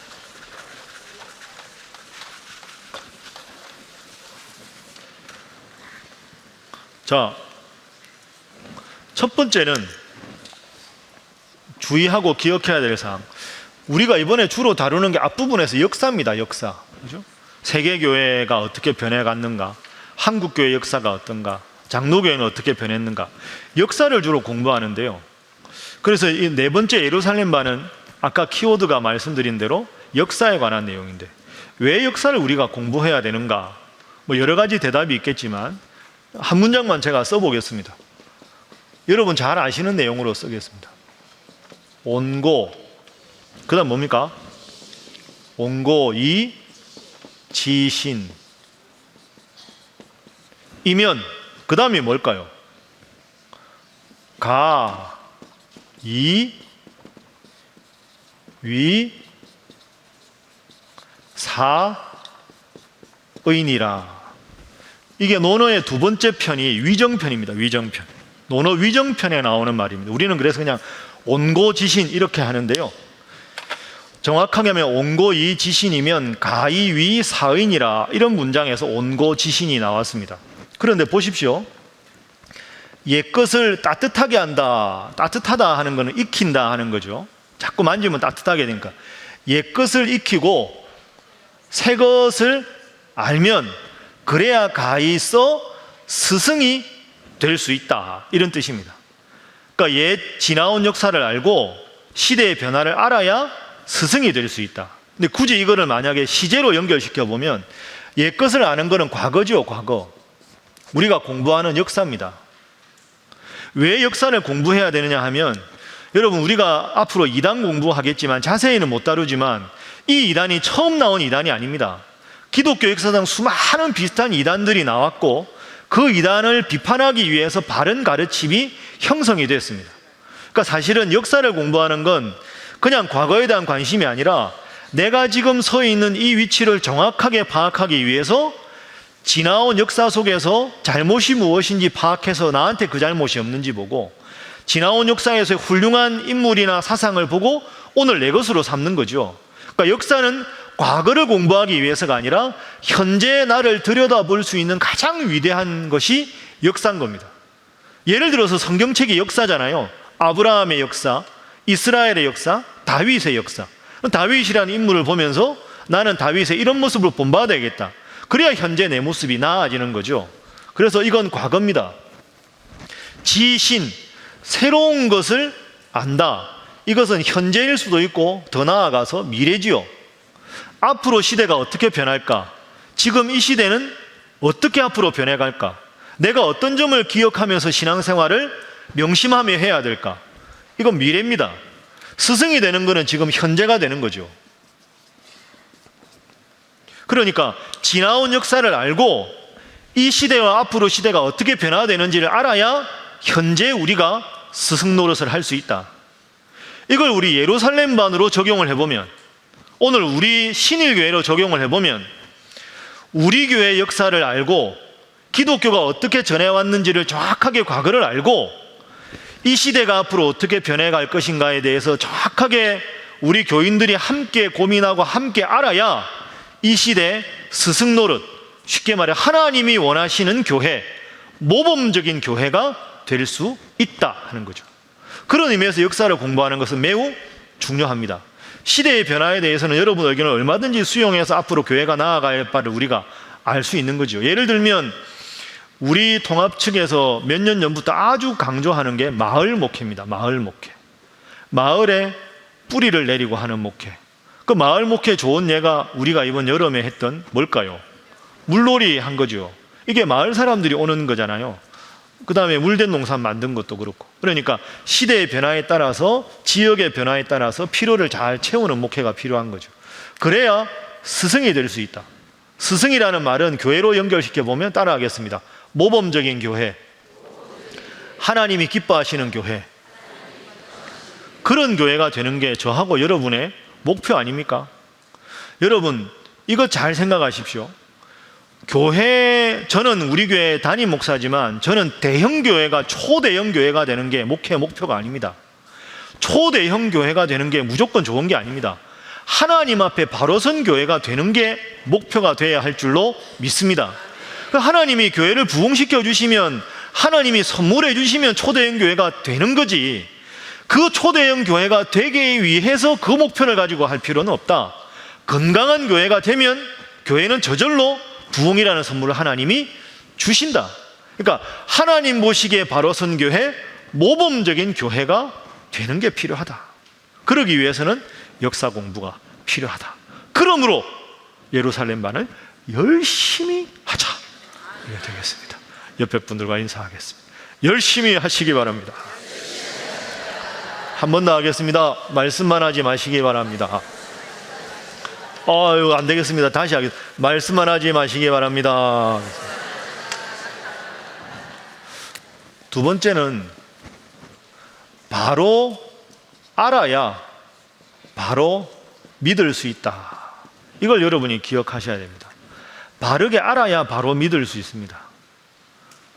자, 첫 번째는 주의하고 기억해야 될 사항. 우리가 이번에 주로 다루는 게 앞부분에서 역사입니다. 역사. 그죠? 세계교회가 어떻게 변해갔는가, 한국교회 역사가 어떤가, 장로교회는 어떻게 변했는가, 역사를 주로 공부하는데요. 그래서 이 4번째 예루살렘반은 아까 키워드가 말씀드린 대로 역사에 관한 내용인데, 왜 역사를 우리가 공부해야 되는가, 여러 가지 대답이 있겠지만 한 문장만 제가 써보겠습니다. 여러분 잘 아시는 내용으로 쓰겠습니다. 온고, 그 다음 뭡니까? 온고, 이, 지신, 이면, 그 다음이 뭘까요? 가, 이, 위, 사, 의니라. 이게 논어의 2번째 편이 위정편입니다. 위정편. 논어 위정편에 나오는 말입니다. 우리는 그래서 그냥 온고지신 이렇게 하는데요. 정확하게 하면 온고이지신이면 가이위 사인이라, 이런 문장에서 온고지신이 나왔습니다. 그런데 보십시오. 옛것을 따뜻하게 한다, 따뜻하다 하는 것은 익힌다 하는 거죠. 자꾸 만지면 따뜻하게 되니까 옛것을 익히고 새것을 알면 그래야 가이써 스승이 될 수 있다, 이런 뜻입니다. 그러니까 옛 지나온 역사를 알고 시대의 변화를 알아야 스승이 될 수 있다. 근데 굳이 이거를 만약에 시제로 연결시켜 보면 옛 것을 아는 것은 과거죠. 과거. 우리가 공부하는 역사입니다. 왜 역사를 공부해야 되느냐 하면, 여러분 우리가 앞으로 2단 공부하겠지만 자세히는 못 다루지만 이 2단이 처음 나온 2단이 아닙니다. 기독교 역사상 수많은 비슷한 2단들이 나왔고 그 2단을 비판하기 위해서 바른 가르침이 형성이 됐습니다. 그러니까 사실은 역사를 공부하는 건 그냥 과거에 대한 관심이 아니라 내가 지금 서 있는 이 위치를 정확하게 파악하기 위해서 지나온 역사 속에서 잘못이 무엇인지 파악해서 나한테 그 잘못이 없는지 보고, 지나온 역사에서의 훌륭한 인물이나 사상을 보고 오늘 내 것으로 삼는 거죠. 그러니까 역사는 과거를 공부하기 위해서가 아니라 현재의 나를 들여다볼 수 있는 가장 위대한 것이 역사인 겁니다. 예를 들어서 성경책이 역사잖아요. 아브라함의 역사, 이스라엘의 역사, 다윗의 역사. 다윗이라는 인물을 보면서 나는 다윗의 이런 모습을 본받아야 되겠다. 그래야 현재 내 모습이 나아지는 거죠. 그래서 이건 과거입니다. 지신, 새로운 것을 안다. 이것은 현재일 수도 있고 더 나아가서 미래지요. 앞으로 시대가 어떻게 변할까? 지금 이 시대는 어떻게 앞으로 변해갈까? 내가 어떤 점을 기억하면서 신앙생활을 명심하며 해야 될까? 이건 미래입니다. 스승이 되는 것은 지금 현재가 되는 거죠. 그러니까 지나온 역사를 알고 이 시대와 앞으로 시대가 어떻게 변화되는지를 알아야 현재 우리가 스승 노릇을 할 수 있다. 이걸 우리 예루살렘반으로 적용을 해보면, 오늘 우리 신일교회로 적용을 해보면, 우리 교회 역사를 알고 기독교가 어떻게 전해왔는지를 정확하게 과거를 알고 이 시대가 앞으로 어떻게 변해갈 것인가에 대해서 정확하게 우리 교인들이 함께 고민하고 함께 알아야 이 시대 스승 노릇, 쉽게 말해 하나님이 원하시는 교회, 모범적인 교회가 될 수 있다 하는 거죠. 그런 의미에서 역사를 공부하는 것은 매우 중요합니다. 시대의 변화에 대해서는 여러분 의견을 얼마든지 수용해서 앞으로 교회가 나아갈 바를 우리가 알 수 있는 거죠. 예를 들면 우리 통합 측에서 몇 년 전부터 아주 강조하는 게 마을 목회입니다. 마을 목회. 마을에 뿌리를 내리고 하는 목회. 그 마을 목회 좋은 예가 우리가 이번 여름에 했던 뭘까요? 물놀이 한 거죠. 이게 마을 사람들이 오는 거잖아요. 그 다음에 물된 농산 만든 것도 그렇고. 그러니까 시대의 변화에 따라서, 지역의 변화에 따라서 필요를 잘 채우는 목회가 필요한 거죠. 그래야 스승이 될 수 있다. 스승이라는 말은 교회로 연결시켜 보면 따라하겠습니다. 모범적인 교회, 하나님이 기뻐하시는 교회, 그런 교회가 되는 게 저하고 여러분의 목표 아닙니까? 여러분 이거 잘 생각하십시오. 교회, 저는 우리 교회 담임 목사지만 저는 대형 교회가 초대형 교회가 되는 게 목회의 목표가 아닙니다. 초대형 교회가 되는 게 무조건 좋은 게 아닙니다. 하나님 앞에 바로 선 교회가 되는 게 목표가 돼야 할 줄로 믿습니다. 하나님이 교회를 부흥시켜 주시면, 하나님이 선물해 주시면 초대형 교회가 되는 거지, 그 초대형 교회가 되기 위해서 그 목표를 가지고 할 필요는 없다. 건강한 교회가 되면 교회는 저절로 부흥이라는 선물을 하나님이 주신다. 그러니까 하나님 보시기에 바로 선 교회, 모범적인 교회가 되는 게 필요하다. 그러기 위해서는 역사 공부가 필요하다. 그러므로 예루살렘반을 열심히 하자. 이게 되겠습니다. 옆에 분들과 인사하겠습니다. 열심히 하시기 바랍니다. 한 번 더 하겠습니다. 말씀만 하지 마시기 바랍니다. 안 되겠습니다. 다시 하겠습니다. 말씀만 하지 마시기 바랍니다. 두 번째는 바로 알아야 바로 믿을 수 있다. 이걸 여러분이 기억하셔야 됩니다. 바르게 알아야 바로 믿을 수 있습니다.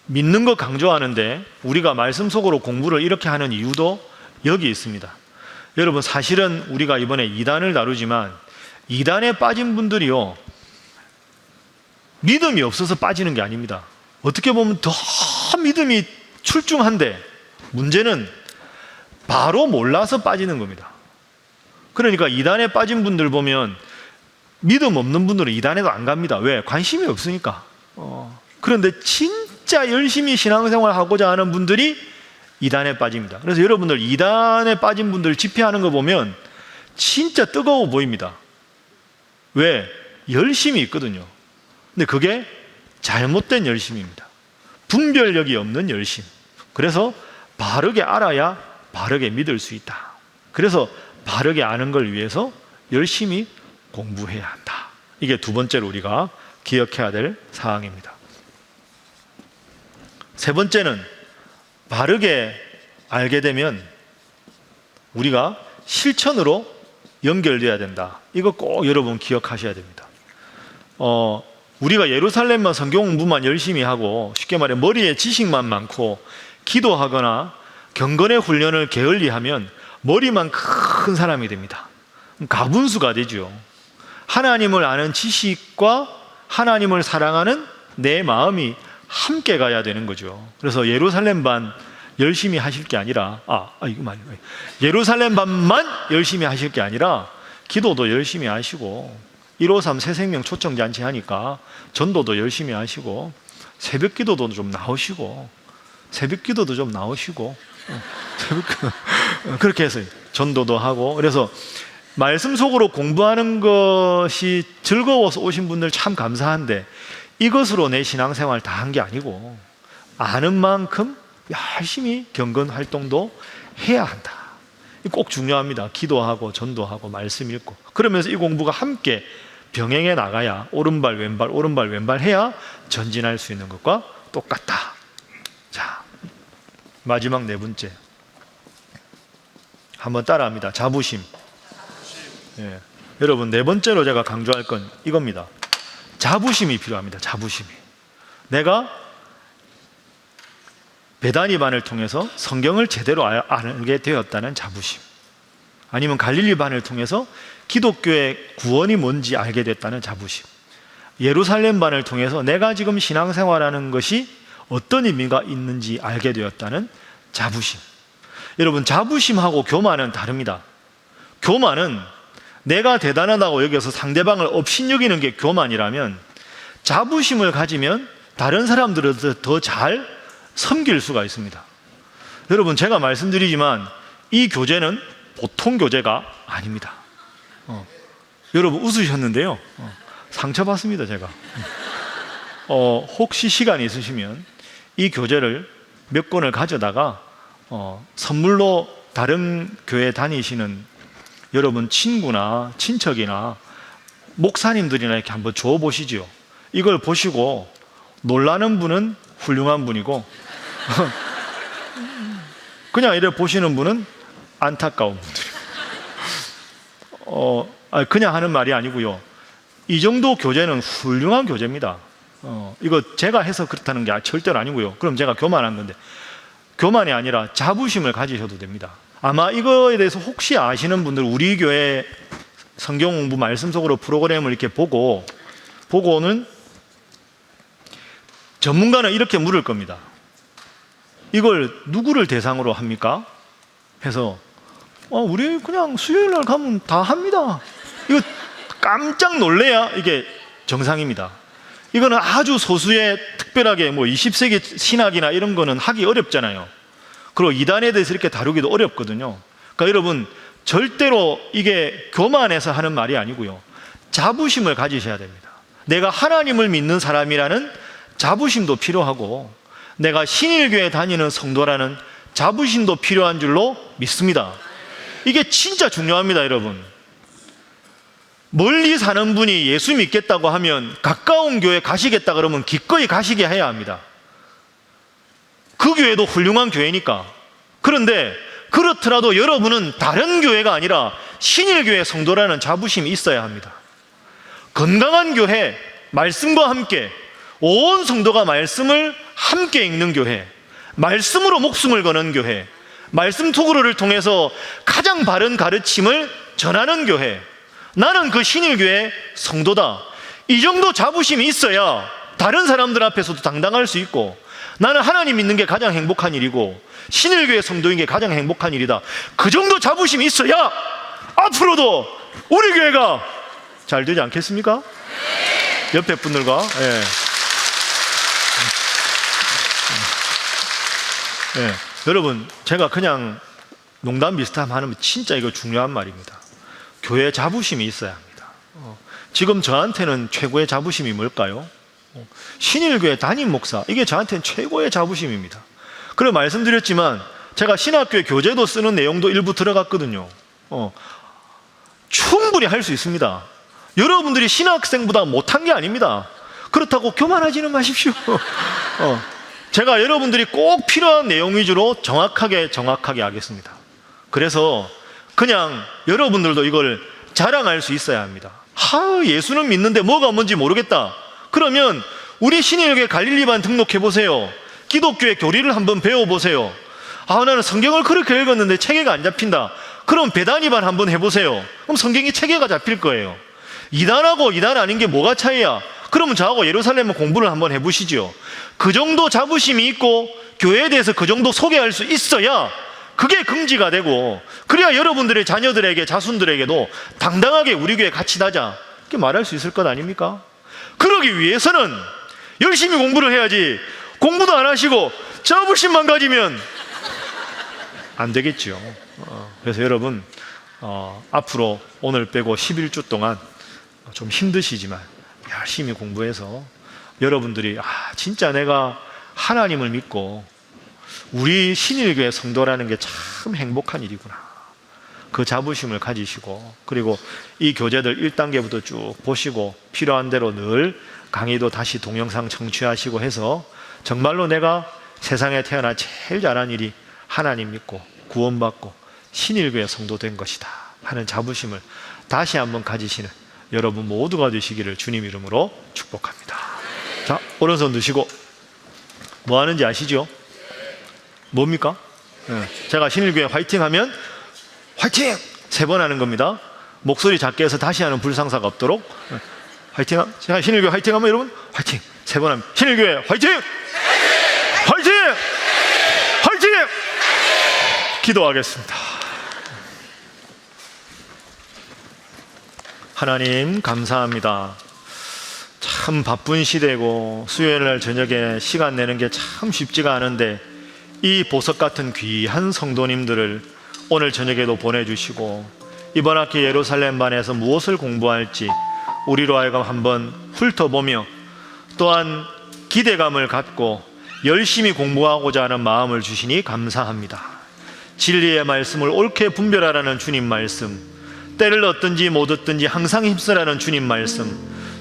믿는 거 강조하는데 우리가 말씀 속으로 공부를 이렇게 하는 이유도 여기 있습니다. 여러분 사실은 우리가 이번에 2단을 다루지만 2단에 빠진 분들이요, 믿음이 없어서 빠지는 게 아닙니다. 어떻게 보면 더 믿음이 출중한데 문제는 바로 몰라서 빠지는 겁니다. 그러니까 2단에 빠진 분들 보면 믿음 없는 분들은 2단에도 안 갑니다. 왜? 관심이 없으니까. 그런데 진짜 열심히 신앙생활 하고자 하는 분들이 2단에 빠집니다. 그래서 여러분들 2단에 빠진 분들 집회하는 거 보면 진짜 뜨거워 보입니다. 왜? 열심이 있거든요. 근데 그게 잘못된 열심입니다. 분별력이 없는 열심. 그래서 바르게 알아야 바르게 믿을 수 있다. 그래서 바르게 아는 걸 위해서 열심히 공부해야 한다. 이게 두 번째로 우리가 기억해야 될 사항입니다. 세 번째는 바르게 알게 되면 우리가 실천으로 연결돼야 된다. 이거 꼭 여러분 기억하셔야 됩니다. 우리가 예루살렘만 성경 공부만 열심히 하고 쉽게 말해 머리에 지식만 많고 기도하거나 경건의 훈련을 게을리하면 머리만 큰 사람이 됩니다. 가분수가 되죠. 하나님을 아는 지식과 하나님을 사랑하는 내 마음이 함께 가야 되는 거죠. 그래서 예루살렘반 열심히 하실 게 아니라 예루살렘반만 열심히 하실 게 아니라 기도도 열심히 하시고 153 새생명 초청잔치 하니까 전도도 열심히 하시고 새벽 기도도 좀 나오시고 그렇게 해서 전도도 하고. 그래서 말씀 속으로 공부하는 것이 즐거워서 오신 분들 참 감사한데, 이것으로 내 신앙생활 다 한 게 아니고 아는 만큼 열심히 경건 활동도 해야 한다. 꼭 중요합니다. 기도하고 전도하고 말씀 읽고, 그러면서 이 공부가 함께 병행해 나가야 오른발 왼발 오른발 왼발 해야 전진할 수 있는 것과 똑같다. 자, 마지막 네 번째, 한번 따라합니다. 자부심. 예. 여러분, 네 번째로 제가 강조할 건 이겁니다. 자부심이 필요합니다. 자부심이. 내가 베다니반을 통해서 성경을 제대로 알게 되었다는 자부심, 아니면 갈릴리반을 통해서 기독교의 구원이 뭔지 알게 됐다는 자부심, 예루살렘반을 통해서 내가 지금 신앙생활하는 것이 어떤 의미가 있는지 알게 되었다는 자부심. 여러분, 자부심하고 교만은 다릅니다. 교만은 내가 대단하다고 여기서 상대방을 업신여기는 게 교만이라면, 자부심을 가지면 다른 사람들을 더 잘 섬길 수가 있습니다. 여러분, 제가 말씀드리지만 이 교재는 보통 교재가 아닙니다. 여러분 웃으셨는데요. 상처받습니다, 제가. 혹시 시간이 있으시면 이 교재를 몇 권을 가져다가 선물로 다른 교회 다니시는 여러분 친구나 친척이나 목사님들이나 이렇게 한번 줘 보시죠. 이걸 보시고 놀라는 분은 훌륭한 분이고 그냥 이래 보시는 분은 안타까운 분들이에요. 그냥 하는 말이 아니고요. 이 정도 교재는 훌륭한 교재입니다. 이거 제가 해서 그렇다는 게 절대로 아니고요. 그럼 제가 교만한 건데, 교만이 아니라 자부심을 가지셔도 됩니다. 아마 이거에 대해서 혹시 아시는 분들, 우리 교회 성경 공부 말씀 속으로 프로그램을 이렇게 보고는 전문가는 이렇게 물을 겁니다. 이걸 누구를 대상으로 합니까? 해서 우리 그냥 수요일 날 가면 다 합니다. 이거 깜짝 놀래야 이게 정상입니다. 이거는 아주 소수의 특별하게 20세기 신학이나 이런 거는 하기 어렵잖아요. 그리고 이단에 대해서 이렇게 다루기도 어렵거든요. 그러니까 여러분, 절대로 이게 교만해서 하는 말이 아니고요. 자부심을 가지셔야 됩니다. 내가 하나님을 믿는 사람이라는 자부심도 필요하고, 내가 신일교회 다니는 성도라는 자부심도 필요한 줄로 믿습니다. 이게 진짜 중요합니다, 여러분. 멀리 사는 분이 예수 믿겠다고 하면 가까운 교회 가시겠다 그러면 기꺼이 가시게 해야 합니다. 그 교회도 훌륭한 교회니까. 그런데 그렇더라도 여러분은 다른 교회가 아니라 신일교회 성도라는 자부심이 있어야 합니다. 건강한 교회, 말씀과 함께 온 성도가 말씀을 함께 읽는 교회, 말씀으로 목숨을 거는 교회, 말씀 토그로를 통해서 가장 바른 가르침을 전하는 교회, 나는 그 신일교회 성도다, 이 정도 자부심이 있어야 다른 사람들 앞에서도 당당할 수 있고, 나는 하나님 믿는 게 가장 행복한 일이고 신일교회 성도인 게 가장 행복한 일이다, 그 정도 자부심이 있어야 앞으로도 우리 교회가 잘 되지 않겠습니까? 옆에 분들과 여러분, 제가 그냥 농담 비슷하면 하는, 진짜 이거 중요한 말입니다. 교회 자부심이 있어야 합니다. 지금 저한테는 최고의 자부심이 뭘까요? 신일교회 담임 목사, 이게 저한테는 최고의 자부심입니다. 그리고 말씀드렸지만 제가 신학교의 교재도 쓰는 내용도 일부 들어갔거든요. 충분히 할 수 있습니다. 여러분들이 신학생보다 못한 게 아닙니다. 그렇다고 교만하지는 마십시오. 제가 여러분들이 꼭 필요한 내용 위주로 정확하게 하겠습니다. 그래서 그냥 여러분들도 이걸 자랑할 수 있어야 합니다. 예수는 믿는데 뭐가 뭔지 모르겠다. 그러면 우리 신일교회 갈릴리반 등록해보세요. 기독교의 교리를 한번 배워보세요. 나는 성경을 그렇게 읽었는데 체계가 안 잡힌다. 그럼 베다니반 한번 해보세요. 그럼 성경이 체계가 잡힐 거예요. 이단하고 이단 아닌 게 뭐가 차이야? 그러면 저하고 예루살렘 공부를 한번 해보시죠. 그 정도 자부심이 있고 교회에 대해서 그 정도 소개할 수 있어야 그게 긍지가 되고, 그래야 여러분들의 자녀들에게, 자손들에게도 당당하게 우리 교회 같이 다자 이렇게 말할 수 있을 것 아닙니까? 그러기 위해서는 열심히 공부를 해야지, 공부도 안 하시고 자부심만 가지면 안 되겠죠. 그래서 여러분 앞으로 오늘 빼고 11주 동안 좀 힘드시지만 열심히 공부해서 여러분들이 진짜 내가 하나님을 믿고 우리 신일교회 성도라는 게 참 행복한 일이구나, 그 자부심을 가지시고, 그리고 이 교재들 1단계부터 쭉 보시고 필요한 대로 늘 강의도 다시 동영상 청취하시고 해서 정말로 내가 세상에 태어나 제일 잘한 일이 하나님 믿고 구원받고 신일교회 성도 된 것이다 하는 자부심을 다시 한번 가지시는 여러분 모두가 되시기를 주님 이름으로 축복합니다. 자, 오른손 드시고 뭐 하는지 아시죠? 뭡니까? 제가 신일교회 화이팅 하면 화이팅! 3번 하는 겁니다. 목소리 작게 해서 다시 하는 불상사가 없도록. 화이팅! 제가 신일교회 화이팅 하면 여러분 화이팅! 3번 하면 신일교회 화이팅! 화이팅! 화이팅! 기도하겠습니다. 하나님 감사합니다. 참 바쁜 시대고 수요일 날 저녁에 시간 내는 게 참 쉽지가 않은데 이 보석 같은 귀한 성도님들을 오늘 저녁에도 보내주시고 이번 학기 예루살렘반에서 무엇을 공부할지 우리로 하여금 한번 훑어보며 또한 기대감을 갖고 열심히 공부하고자 하는 마음을 주시니 감사합니다. 진리의 말씀을 옳게 분별하라는 주님 말씀, 때를 얻든지 못 얻든지 항상 힘쓰라는 주님 말씀,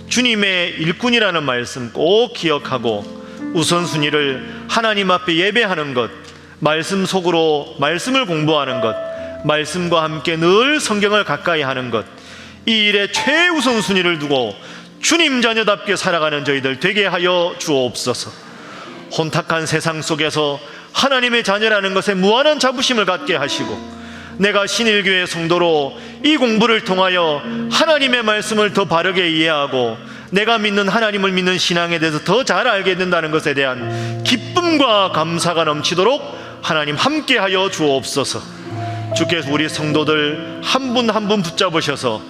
주님의 일꾼이라는 말씀 꼭 기억하고 우선순위를 하나님 앞에 예배하는 것, 말씀 속으로 말씀을 공부하는 것, 말씀과 함께 늘 성경을 가까이 하는 것, 이 일에 최우선순위를 두고 주님 자녀답게 살아가는 저희들 되게 하여 주옵소서. 혼탁한 세상 속에서 하나님의 자녀라는 것에 무한한 자부심을 갖게 하시고 내가 신일교회 성도로 이 공부를 통하여 하나님의 말씀을 더 바르게 이해하고 내가 믿는 하나님을 믿는 신앙에 대해서 더 잘 알게 된다는 것에 대한 기쁨과 감사가 넘치도록 하나님 함께하여 주옵소서. 주께서 우리 성도들 한 분 한 분 붙잡으셔서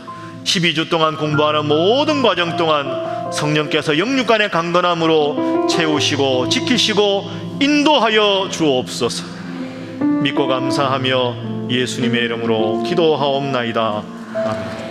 12주 동안 공부하는 모든 과정 동안 성령께서 영육간의 강건함으로 채우시고 지키시고 인도하여 주옵소서. 믿고 감사하며 예수님의 이름으로 기도하옵나이다. 아멘.